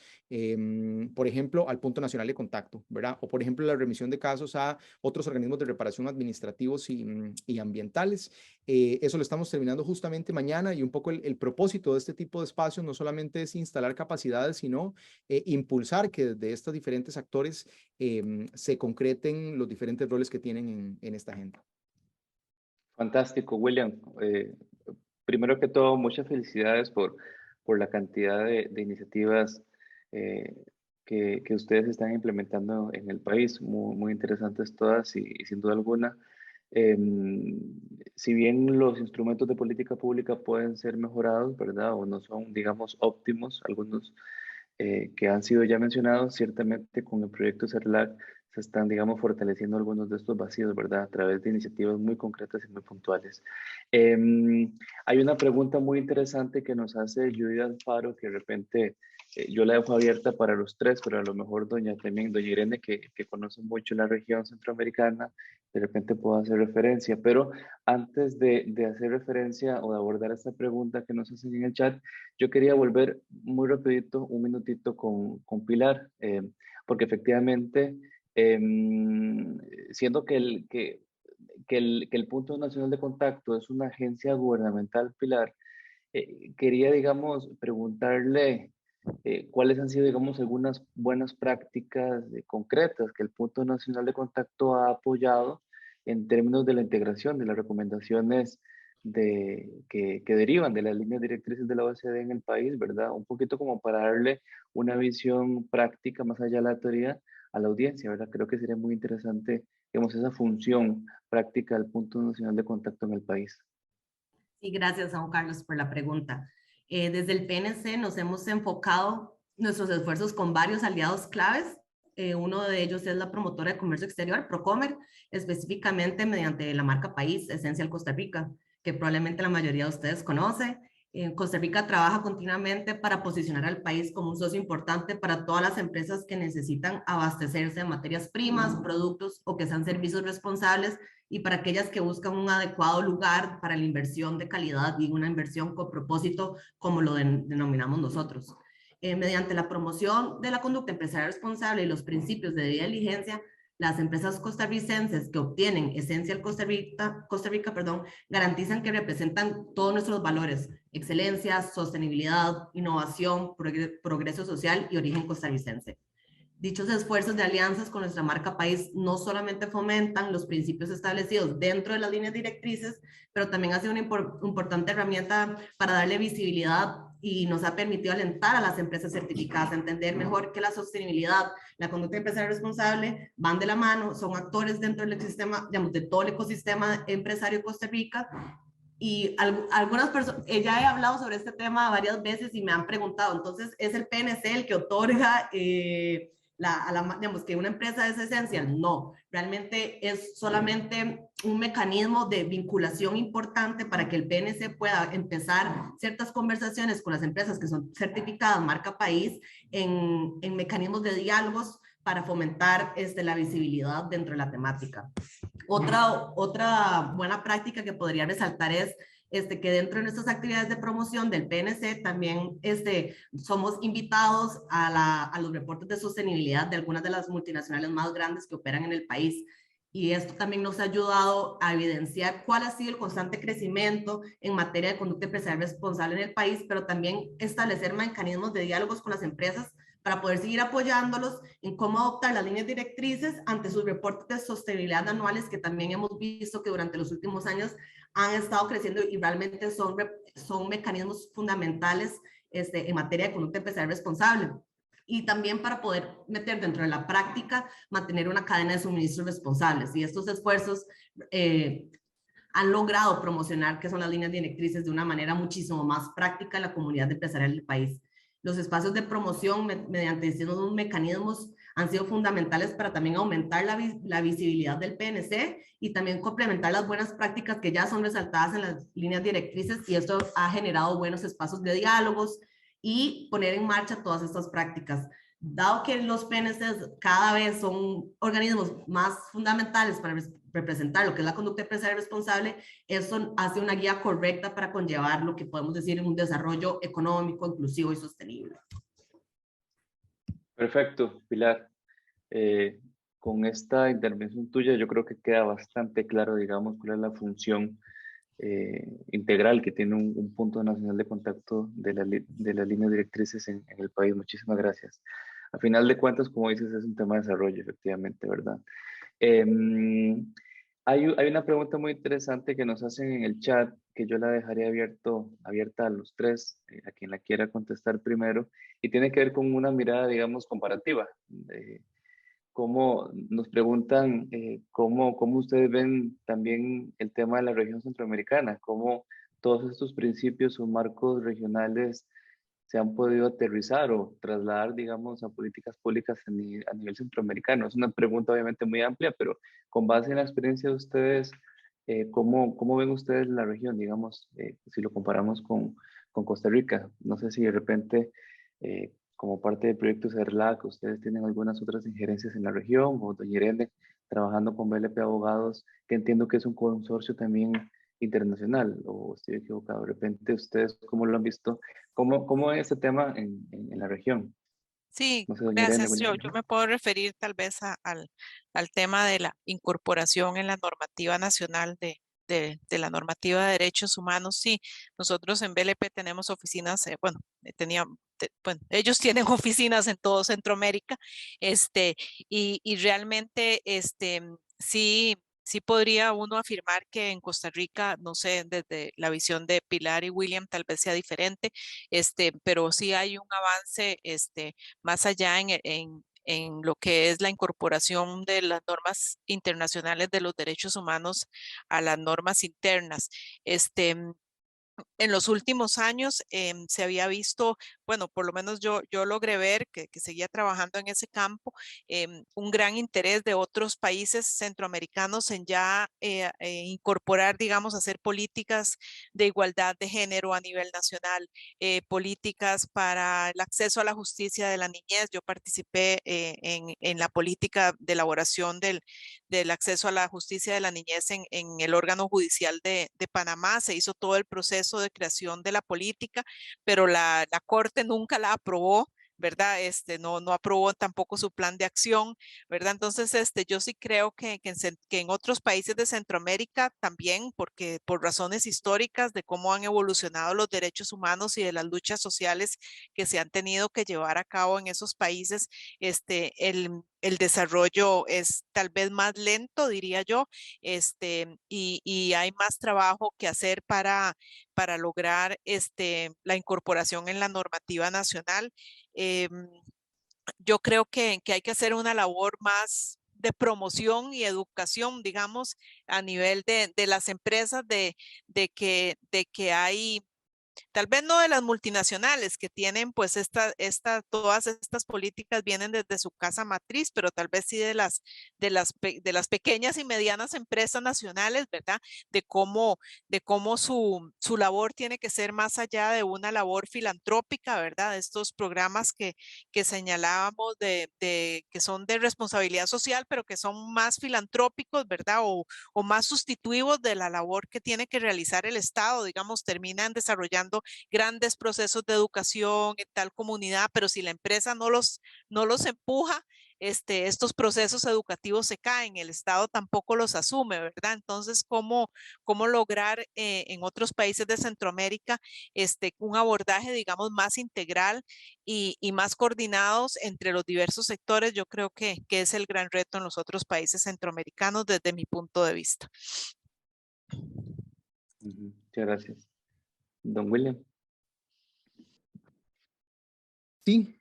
por ejemplo, al Punto Nacional de Contacto, ¿verdad? O por ejemplo, la remisión de casos a otros organismos de reparación administrativos y ambientales. Eso lo estamos terminando justamente mañana, y un poco el propósito de este tipo de espacios no solamente es instalar capacidades, sino impulsar que desde estos diferentes actores se concreten los diferentes roles que tienen en esta agenda. Fantástico, William. Primero que todo, muchas felicidades por la cantidad de iniciativas eh, que ustedes están implementando en el país. Muy, muy interesantes todas y sin duda alguna, si bien los instrumentos de política pública pueden ser mejorados, ¿verdad? O no son, digamos, óptimos, algunos que han sido ya mencionados, ciertamente con el proyecto CERLAC se están, digamos, fortaleciendo algunos de estos vacíos, ¿verdad? A través de iniciativas muy concretas y muy puntuales. Hay una pregunta muy interesante que nos hace Judith Alfaro, que de repente yo la dejo abierta para los tres, pero a lo mejor también doña Irene, que conoce mucho la región centroamericana, de repente puedo hacer referencia. Pero antes de hacer referencia o de abordar esta pregunta que nos hacen en el chat, yo quería volver muy rapidito, un minutito con Pilar, porque efectivamente Siendo que el Punto Nacional de Contacto es una agencia gubernamental, Pilar, quería, digamos, preguntarle cuáles han sido, digamos, algunas buenas prácticas concretas que el Punto Nacional de Contacto ha apoyado en términos de la integración de las recomendaciones que derivan de las líneas directrices de la OCDE en el país, ¿verdad? Un poquito como para darle una visión práctica más allá de la teoría a la audiencia, ¿verdad? Creo que sería muy interesante, digamos, esa función práctica del Punto Nacional de Contacto en el país. Sí, gracias, Juan Carlos, por la pregunta. Desde el PNC nos hemos enfocado nuestros esfuerzos con varios aliados claves. Uno de ellos es la promotora de comercio exterior, Procomer, específicamente mediante la marca País, Esencial Costa Rica, que probablemente la mayoría de ustedes conoce. Costa Rica trabaja continuamente para posicionar al país como un socio importante para todas las empresas que necesitan abastecerse de materias primas, productos o que sean servicios responsables, y para aquellas que buscan un adecuado lugar para la inversión de calidad y una inversión con propósito, como lo denominamos nosotros. Mediante la promoción de la conducta empresarial responsable y los principios de debida diligencia, las empresas costarricenses que obtienen Esencial Costa Rica, garantizan que representan todos nuestros valores: excelencia, sostenibilidad, innovación, progreso social y origen costarricense. Dichos esfuerzos de alianzas con nuestra marca País no solamente fomentan los principios establecidos dentro de las líneas directrices, pero también ha sido una importante herramienta para darle visibilidad y nos ha permitido alentar a las empresas certificadas a entender mejor que la sostenibilidad, la conducta empresarial responsable van de la mano, son actores dentro del sistema, digamos, de todo el ecosistema empresario de Costa Rica. Y algunas personas, ya he hablado sobre este tema varias veces y me han preguntado, entonces, ¿es el PNC el que otorga digamos, que una empresa es esencial? No, realmente es solamente un mecanismo de vinculación importante para que el PNC pueda empezar ciertas conversaciones con las empresas que son certificadas marca País en mecanismos de diálogos para fomentar la visibilidad dentro de la temática. Otra buena práctica que podría resaltar es que dentro de nuestras actividades de promoción del PNC también somos invitados a los reportes de sostenibilidad de algunas de las multinacionales más grandes que operan en el país. Y esto también nos ha ayudado a evidenciar cuál ha sido el constante crecimiento en materia de conducta empresarial responsable en el país, pero también establecer mecanismos de diálogos con las empresas para poder seguir apoyándolos en cómo adoptar las líneas directrices ante sus reportes de sostenibilidad anuales, que también hemos visto que durante los últimos años han estado creciendo y realmente son mecanismos fundamentales en materia de conducta empresarial responsable. Y también para poder meter dentro de la práctica, mantener una cadena de suministros responsables. Y estos esfuerzos han logrado promocionar qué son las líneas directrices de una manera muchísimo más práctica en la comunidad empresarial del país. Los espacios de promoción mediante distintos mecanismos han sido fundamentales para también aumentar la visibilidad del PNC y también complementar las buenas prácticas que ya son resaltadas en las líneas directrices, y esto ha generado buenos espacios de diálogos y poner en marcha todas estas prácticas. Dado que los PNCs cada vez son organismos más fundamentales para representar lo que es la conducta empresarial responsable, eso hace una guía correcta para conllevar lo que podemos decir en un desarrollo económico, inclusivo y sostenible. Perfecto, Pilar. Con esta intervención tuya yo creo que queda bastante claro, digamos, cuál es la función integral que tiene un punto nacional de contacto de las líneas directrices en el país. Muchísimas gracias. A final de cuentas, como dices, es un tema de desarrollo, efectivamente, ¿verdad? Hay una pregunta muy interesante que nos hacen en el chat, que yo la dejaré abierta a los tres, a quien la quiera contestar primero, y tiene que ver con una mirada, digamos, comparativa. Cómo nos preguntan cómo ustedes ven también el tema de la región centroamericana, cómo todos estos principios o marcos regionales se han podido aterrizar o trasladar, digamos, a políticas públicas a nivel centroamericano. Es una pregunta obviamente muy amplia, pero con base en la experiencia de ustedes, ¿cómo ven ustedes la región, digamos, si lo comparamos con Costa Rica? No sé si de repente, como parte del proyecto CERLAC, ustedes tienen algunas otras injerencias en la región, o doña Irene, trabajando con BLP Abogados, que entiendo que es un consorcio también internacional, o estoy equivocado. De repente, ¿ustedes cómo lo han visto? ¿Cómo es este tema en la región? Sí, No sé, doña Irene, gracias. William. Yo me puedo referir tal vez al tema de la incorporación en la normativa nacional de la normativa de derechos humanos. Sí, nosotros en BLP tenemos oficinas, bueno, bueno, ellos tienen oficinas en todo Centroamérica, y realmente, sí. Sí podría uno afirmar que en Costa Rica, no sé, desde la visión de Pilar y William tal vez sea diferente, pero sí hay un avance, más allá en lo que es la incorporación de las normas internacionales de los derechos humanos a las normas internas. Este, en los últimos años se había visto, bueno, por lo menos yo logré ver que seguía trabajando en ese campo, un gran interés de otros países centroamericanos en ya incorporar, digamos, hacer políticas de igualdad de género a nivel nacional, políticas para el acceso a la justicia de la niñez. Yo participé en la política de elaboración del acceso a la justicia de la niñez en el órgano judicial de Panamá. Se hizo todo el proceso de creación de la política, pero la Corte nunca la aprobó, ¿verdad? No aprobó tampoco su plan de acción, ¿verdad? Entonces, yo sí creo que en otros países de Centroamérica también, porque por razones históricas de cómo han evolucionado los derechos humanos y de las luchas sociales que se han tenido que llevar a cabo en esos países, el desarrollo es tal vez más lento, diría yo, y hay más trabajo que hacer para lograr la incorporación en la normativa nacional. Yo creo que hay que hacer una labor más de promoción y educación, digamos, a nivel de las empresas, de que hay tal vez no de las multinacionales que tienen pues todas estas políticas vienen desde su casa matriz, pero tal vez sí de las pequeñas y medianas empresas nacionales, ¿verdad? De cómo su labor tiene que ser más allá de una labor filantrópica, ¿verdad? Estos programas que señalábamos que son de responsabilidad social, pero que son más filantrópicos, ¿verdad? O más sustitutivos de la labor que tiene que realizar el Estado, digamos, terminan desarrollando grandes procesos de educación en tal comunidad, pero si la empresa no los empuja, estos procesos educativos se caen, el Estado tampoco los asume, ¿verdad? Entonces, cómo lograr en otros países de Centroamérica un abordaje, digamos, más integral y más coordinados entre los diversos sectores? Yo creo que es el gran reto en los otros países centroamericanos desde mi punto de vista. Muchas gracias. Don William. Sí,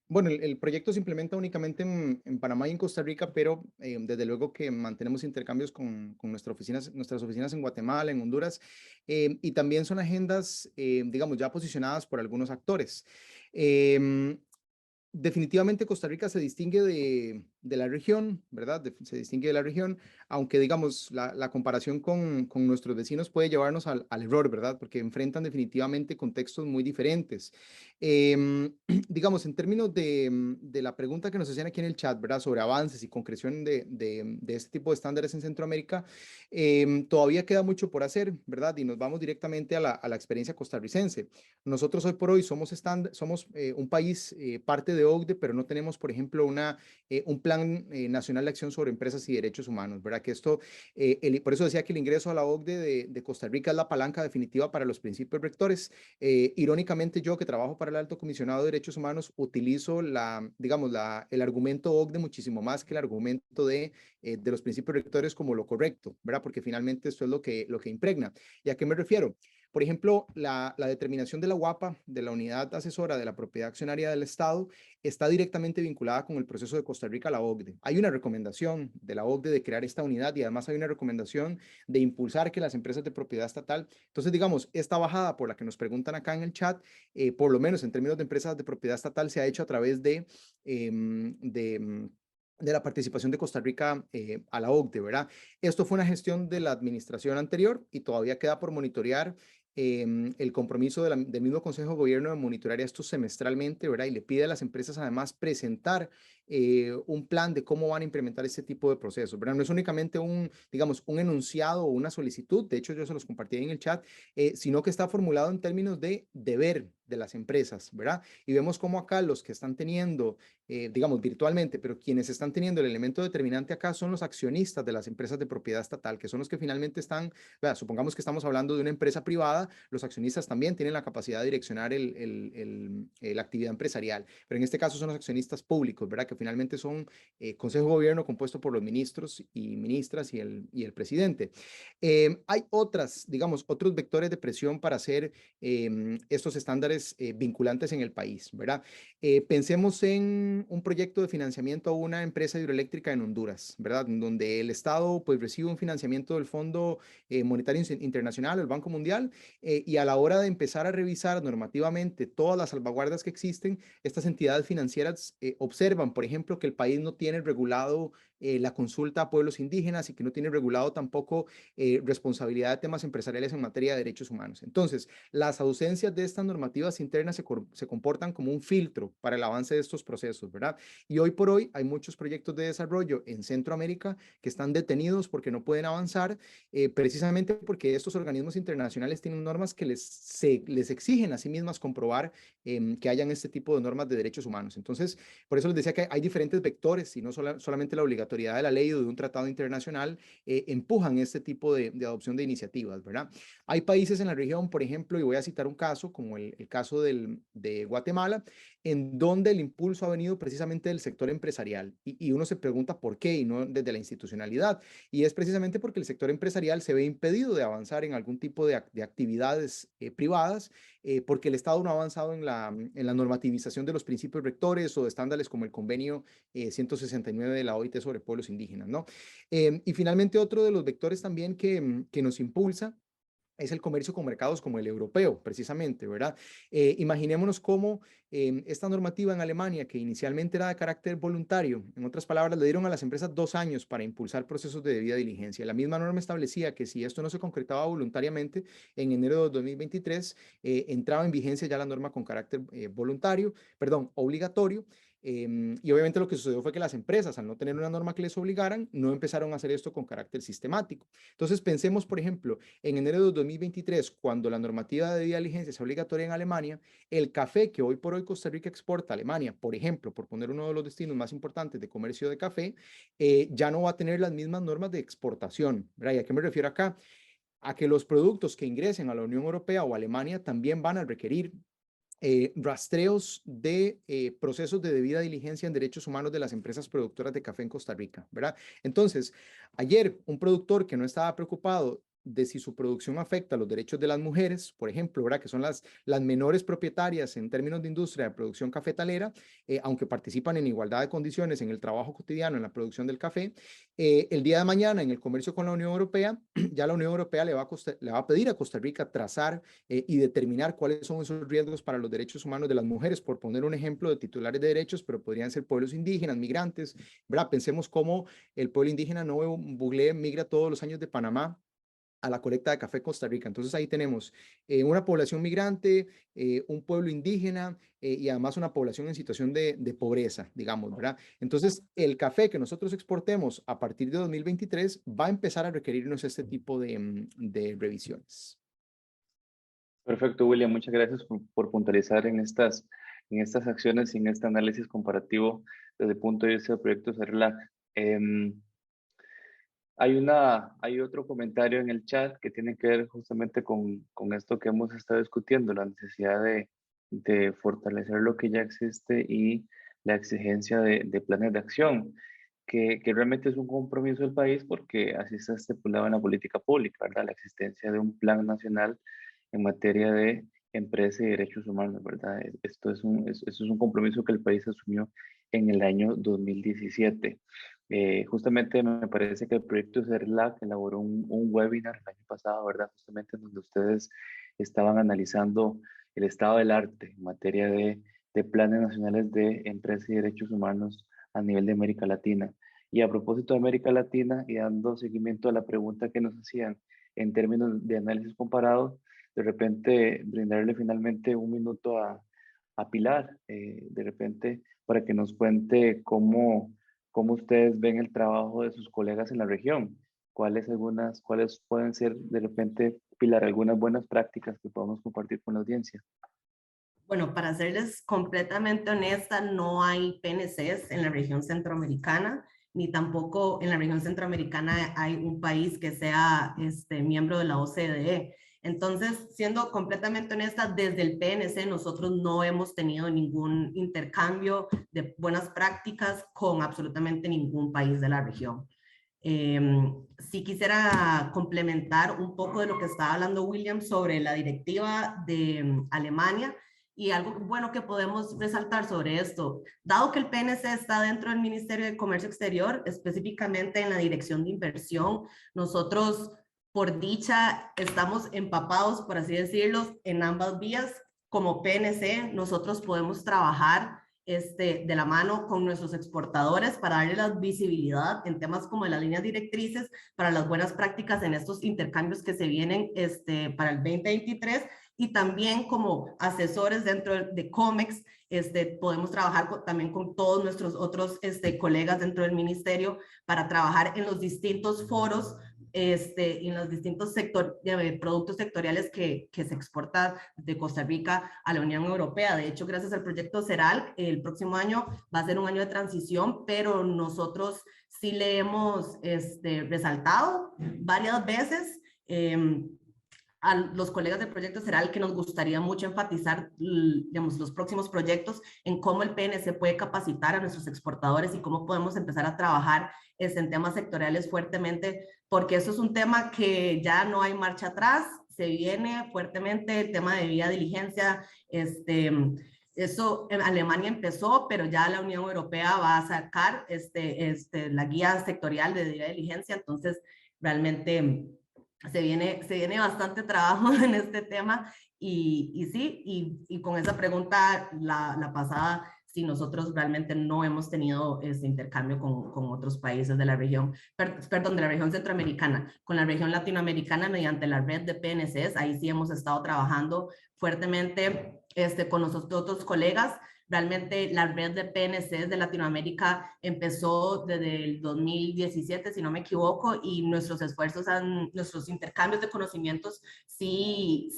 bueno, el proyecto se implementa únicamente en Panamá y en Costa Rica, pero desde luego que mantenemos intercambios con nuestras oficinas en Guatemala, en Honduras, y también son agendas, digamos, ya posicionadas por algunos actores. Definitivamente Costa Rica se distingue de la región, ¿verdad? Se distingue de la región, aunque digamos la comparación con nuestros vecinos puede llevarnos al error, ¿verdad? Porque enfrentan definitivamente contextos muy diferentes. Digamos, en términos de la pregunta que nos hacían aquí en el chat, ¿verdad? Sobre avances y concreción de este tipo de estándares en Centroamérica, todavía queda mucho por hacer, ¿verdad? Y nos vamos directamente a la experiencia costarricense. Nosotros hoy por hoy somos un país parte de OCDE, pero no tenemos, por ejemplo, un plan nacional de acción sobre empresas y derechos humanos, ¿verdad? Que esto, por eso decía que el ingreso a la OCDE de Costa Rica es la palanca definitiva para los principios rectores. Irónicamente, yo que trabajo para el Alto Comisionado de Derechos Humanos, utilizo el argumento OCDE muchísimo más que el argumento de los principios rectores como lo correcto, ¿verdad? Porque finalmente esto es lo que impregna. ¿Y a qué me refiero? Por ejemplo, la determinación de la UAPA, de la Unidad Asesora de la Propiedad Accionaria del Estado, está directamente vinculada con el proceso de Costa Rica a la OCDE. Hay una recomendación de la OCDE de crear esta unidad y además hay una recomendación de impulsar que las empresas de propiedad estatal, entonces digamos, esta bajada por la que nos preguntan acá en el chat, por lo menos en términos de empresas de propiedad estatal, se ha hecho a través de la participación de Costa Rica a la OCDE, ¿verdad? Esto fue una gestión de la administración anterior y todavía queda por monitorear el compromiso del mismo Consejo de Gobierno de monitorear esto semestralmente, ¿verdad? Y le pide a las empresas además presentar un plan de cómo van a implementar este tipo de procesos, ¿verdad? No es únicamente digamos, un enunciado o una solicitud, de hecho yo se los compartí en el chat, sino que está formulado en términos de deber de las empresas, ¿verdad? Y vemos cómo acá los que están teniendo, digamos virtualmente, pero quienes están teniendo el elemento determinante acá son los accionistas de las empresas de propiedad estatal, que son los que finalmente están, ¿verdad? Supongamos que estamos hablando de una empresa privada, los accionistas también tienen la capacidad de direccionar la actividad empresarial, pero en este caso son los accionistas públicos, ¿verdad? Que finalmente son Consejo de Gobierno compuesto por los ministros y ministras y el presidente. Hay otras, digamos, otros vectores de presión para hacer estos estándares vinculantes en el país, ¿verdad? Pensemos en un proyecto de financiamiento a una empresa hidroeléctrica en Honduras, ¿verdad? Donde el Estado pues recibe un financiamiento del Fondo Monetario Internacional, el Banco Mundial, y a la hora de empezar a revisar normativamente todas las salvaguardas que existen, estas entidades financieras observan, por ejemplo, que el país no tiene regulado la consulta a pueblos indígenas y que no tiene regulado tampoco responsabilidad de temas empresariales en materia de derechos humanos. Entonces, las ausencias de estas normativas internas se comportan como un filtro para el avance de estos procesos, ¿verdad? Y hoy por hoy hay muchos proyectos de desarrollo en Centroamérica que están detenidos porque no pueden avanzar, precisamente porque estos organismos internacionales tienen normas que les exigen a sí mismas comprobar que hayan este tipo de normas de derechos humanos. Entonces, por eso les decía que hay diferentes vectores y no solamente la obligatoriedad de la ley o de un tratado internacional empujan este tipo de adopción de iniciativas, ¿verdad? Hay países en la región, por ejemplo, y voy a citar un caso, como el caso de Guatemala, en donde el impulso ha venido precisamente del sector empresarial y uno se pregunta por qué y no desde la institucionalidad. Y es precisamente porque el sector empresarial se ve impedido de avanzar en algún tipo de actividades privadas porque el Estado no ha avanzado en la normativización de los principios rectores o de estándares como el convenio 169 de la OIT sobre pueblos indígenas, ¿no? Y finalmente otro de los vectores también que nos impulsa es el comercio con mercados como el europeo, precisamente, ¿verdad? Imaginémonos cómo esta normativa en Alemania, que inicialmente era de carácter voluntario, en otras palabras, le dieron a las empresas 2 años para impulsar procesos de debida diligencia. La misma norma establecía que si esto no se concretaba voluntariamente, en enero de 2023 entraba en vigencia ya la norma con carácter obligatorio. Y obviamente lo que sucedió fue que las empresas, al no tener una norma que les obligaran, no empezaron a hacer esto con carácter sistemático. Entonces pensemos, por ejemplo, en enero de 2023, cuando la normativa de debida diligencia es obligatoria en Alemania, el café que hoy por hoy Costa Rica exporta a Alemania, por ejemplo, por poner uno de los destinos más importantes de comercio de café, ya no va a tener las mismas normas de exportación, ¿verdad? ¿Y a qué me refiero acá? A que los productos que ingresen a la Unión Europea o Alemania también van a requerir rastreos de procesos de debida diligencia en derechos humanos de las empresas productoras de café en Costa Rica, ¿verdad? Entonces, ayer un productor que no estaba preocupado de si su producción afecta los derechos de las mujeres, por ejemplo, ¿verdad? Que son las menores propietarias en términos de industria de producción cafetalera, aunque participan en igualdad de condiciones en el trabajo cotidiano, en la producción del café, el día de mañana en el comercio con la Unión Europea, ya la Unión Europea le va a pedir a Costa Rica trazar y determinar cuáles son esos riesgos para los derechos humanos de las mujeres, por poner un ejemplo de titulares de derechos, pero podrían ser pueblos indígenas, migrantes, ¿verdad? Pensemos cómo el pueblo indígena Nuevo Buglé migra todos los años de Panamá a la colecta de café Costa Rica. Entonces ahí tenemos una población migrante, un pueblo indígena y además una población en situación de pobreza, digamos, ¿verdad? Entonces el café que nosotros exportemos a partir de 2023 va a empezar a requerirnos este tipo de revisiones. Perfecto, William. Muchas gracias por puntualizar en estas acciones y en este análisis comparativo desde el punto de vista de proyectos de RELAC. Hay otro comentario en el chat que tiene que ver justamente con esto que hemos estado discutiendo, la necesidad de fortalecer lo que ya existe y la exigencia de planes de acción, que realmente es un compromiso del país porque así está estipulado en la política pública, ¿verdad? La existencia de un plan nacional en materia de empresa y derechos humanos, ¿verdad? Esto es un compromiso que el país asumió en el año 2017. Justamente me parece que el proyecto CERLAC elaboró un webinar el año pasado, ¿verdad? Justamente donde ustedes estaban analizando el estado del arte en materia de planes nacionales de empresa y derechos humanos a nivel de América Latina. Y a propósito de América Latina y dando seguimiento a la pregunta que nos hacían en términos de análisis comparado, de repente brindarle finalmente un minuto a Pilar, de repente para que nos cuente cómo ustedes ven el trabajo de sus colegas en la región. ¿Cuáles pueden ser de repente, Pilar, algunas buenas prácticas que podamos compartir con la audiencia? Bueno, para serles completamente honesta, no hay PNCs en la región centroamericana, ni tampoco en la región centroamericana hay un país que sea miembro de la OCDE. Entonces, siendo completamente honesta, desde el PNC nosotros no hemos tenido ningún intercambio de buenas prácticas con absolutamente ningún país de la región. Sí quisiera complementar un poco de lo que estaba hablando William sobre la directiva de Alemania y algo bueno que podemos resaltar sobre esto. Dado que el PNC está dentro del Ministerio de Comercio Exterior, específicamente en la Dirección de Inversión, nosotros, por dicha, estamos empapados, por así decirlo, en ambas vías. Como PNC, nosotros podemos trabajar de la mano con nuestros exportadores para darle la visibilidad en temas como de las líneas directrices para las buenas prácticas en estos intercambios que se vienen para el 2023 y también como asesores dentro de COMEX. Podemos trabajar también con todos nuestros otros colegas dentro del ministerio para trabajar en los distintos foros y en los distintos productos sectoriales que se exportan de Costa Rica a la Unión Europea. De hecho, gracias al proyecto CERAL, el próximo año va a ser un año de transición, pero nosotros sí le hemos resaltado varias veces a los colegas del proyecto CERAL que nos gustaría mucho enfatizar, digamos, los próximos proyectos en cómo el PNC puede capacitar a nuestros exportadores y cómo podemos empezar a trabajar en temas sectoriales fuertemente, porque eso es un tema que ya no hay marcha atrás, se viene fuertemente el tema de debida diligencia. Eso en Alemania empezó, pero ya la Unión Europea va a sacar la guía sectorial de debida diligencia, entonces realmente se viene bastante trabajo en este tema y sí, y con esa pregunta, la pasada, si nosotros realmente no hemos tenido ese intercambio con otros países de la región, perdón, de la región centroamericana, con la región latinoamericana mediante la red de PNCs, ahí sí hemos estado trabajando fuertemente con nuestros otros colegas. Realmente la red de PNCs de Latinoamérica empezó desde el 2017, si no me equivoco, y nuestros esfuerzos, nuestros intercambios de conocimientos sí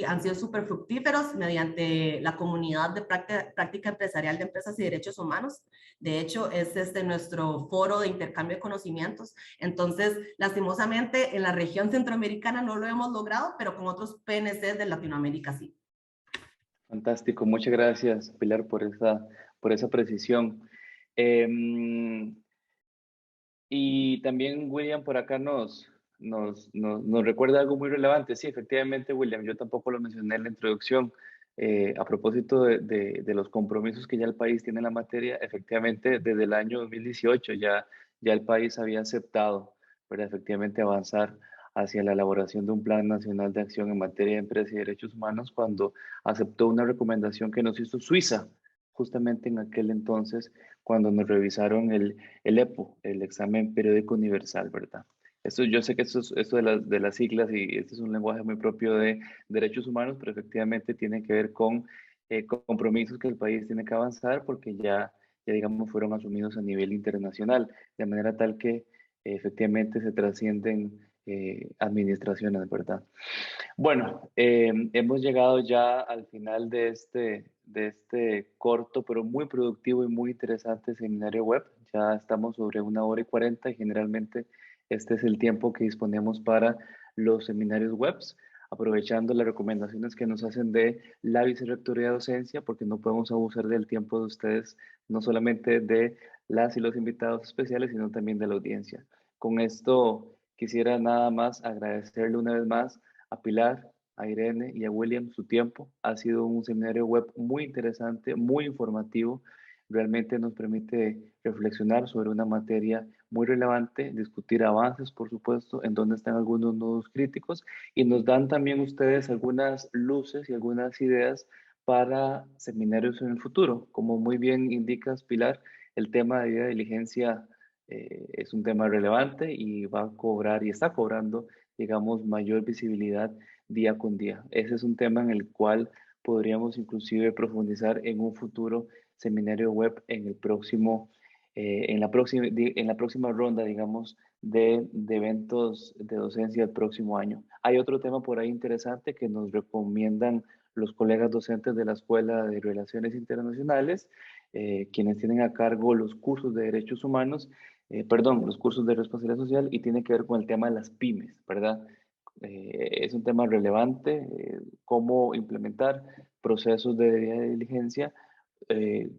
han sido súper fructíferos mediante la comunidad de práctica empresarial de empresas y derechos humanos. De hecho, es nuestro foro de intercambio de conocimientos. Entonces, lastimosamente, en la región centroamericana no lo hemos logrado, pero con otros PNCs de Latinoamérica sí. Fantástico, muchas gracias Pilar por esa precisión. Y también William por acá nos recuerda algo muy relevante. Sí, efectivamente William, yo tampoco lo mencioné en la introducción. A propósito de los compromisos que ya el país tiene en la materia, efectivamente desde el año 2018 ya el país había aceptado, ¿verdad? Efectivamente avanzar hacia la elaboración de un Plan Nacional de Acción en materia de empresas y derechos humanos cuando aceptó una recomendación que nos hizo Suiza, justamente en aquel entonces, cuando nos revisaron el EPU, el Examen Periódico Universal, ¿verdad? Esto, yo sé que esto de las siglas y este es un lenguaje muy propio de derechos humanos, pero efectivamente tiene que ver con compromisos que el país tiene que avanzar porque ya digamos fueron asumidos a nivel internacional, de manera tal que efectivamente se trascienden administraciones, ¿verdad? Bueno, hemos llegado ya al final de este corto, pero muy productivo y muy interesante seminario web. Ya estamos sobre 1 hora y 40 y generalmente este es el tiempo que disponemos para los seminarios webs, aprovechando las recomendaciones que nos hacen de la Vicerrectoría de Docencia, porque no podemos abusar del tiempo de ustedes, no solamente de las y los invitados especiales, sino también de la audiencia. Con esto quisiera nada más agradecerle una vez más a Pilar, a Irene y a William su tiempo. Ha sido un seminario web muy interesante, muy informativo. Realmente nos permite reflexionar sobre una materia muy relevante, discutir avances, por supuesto, en dónde están algunos nudos críticos y nos dan también ustedes algunas luces y algunas ideas para seminarios en el futuro. Como muy bien indicas, Pilar, el tema de debida diligencia es un tema relevante y va a cobrar y está cobrando, digamos, mayor visibilidad día con día. Ese es un tema en el cual podríamos inclusive profundizar en un futuro seminario web en el próximo, en la próxima ronda, digamos, de eventos de docencia del próximo año. Hay otro tema por ahí interesante que nos recomiendan los colegas docentes de la Escuela de Relaciones Internacionales, quienes tienen a cargo los cursos de Derechos Humanos, los cursos de Responsabilidad Social, y tiene que ver con el tema de las pymes, ¿verdad? Es un tema relevante, cómo implementar procesos de debida diligencia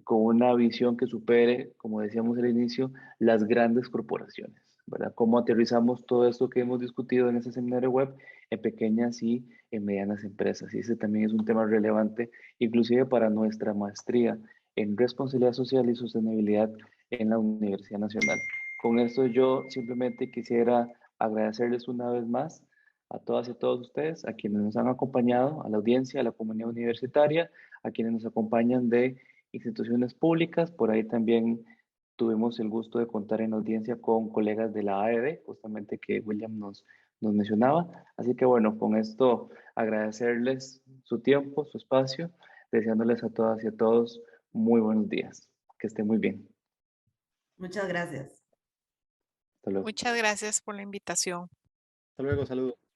con una visión que supere, como decíamos al inicio, las grandes corporaciones, ¿verdad? Cómo aterrizamos todo esto que hemos discutido en este seminario web en pequeñas y en medianas empresas. Y ese también es un tema relevante, inclusive para nuestra maestría en responsabilidad social y sostenibilidad en la Universidad Nacional. Con esto yo simplemente quisiera agradecerles una vez más a todas y a todos ustedes, a quienes nos han acompañado, a la audiencia, a la comunidad universitaria, a quienes nos acompañan de instituciones públicas. Por ahí también tuvimos el gusto de contar en audiencia con colegas de la AED, justamente que William nos mencionaba. Así que bueno, con esto agradecerles su tiempo, su espacio, deseándoles a todas y a todos muy buenos días. Que estén muy bien. Muchas gracias. Hasta luego. Muchas gracias por la invitación. Hasta luego, saludos.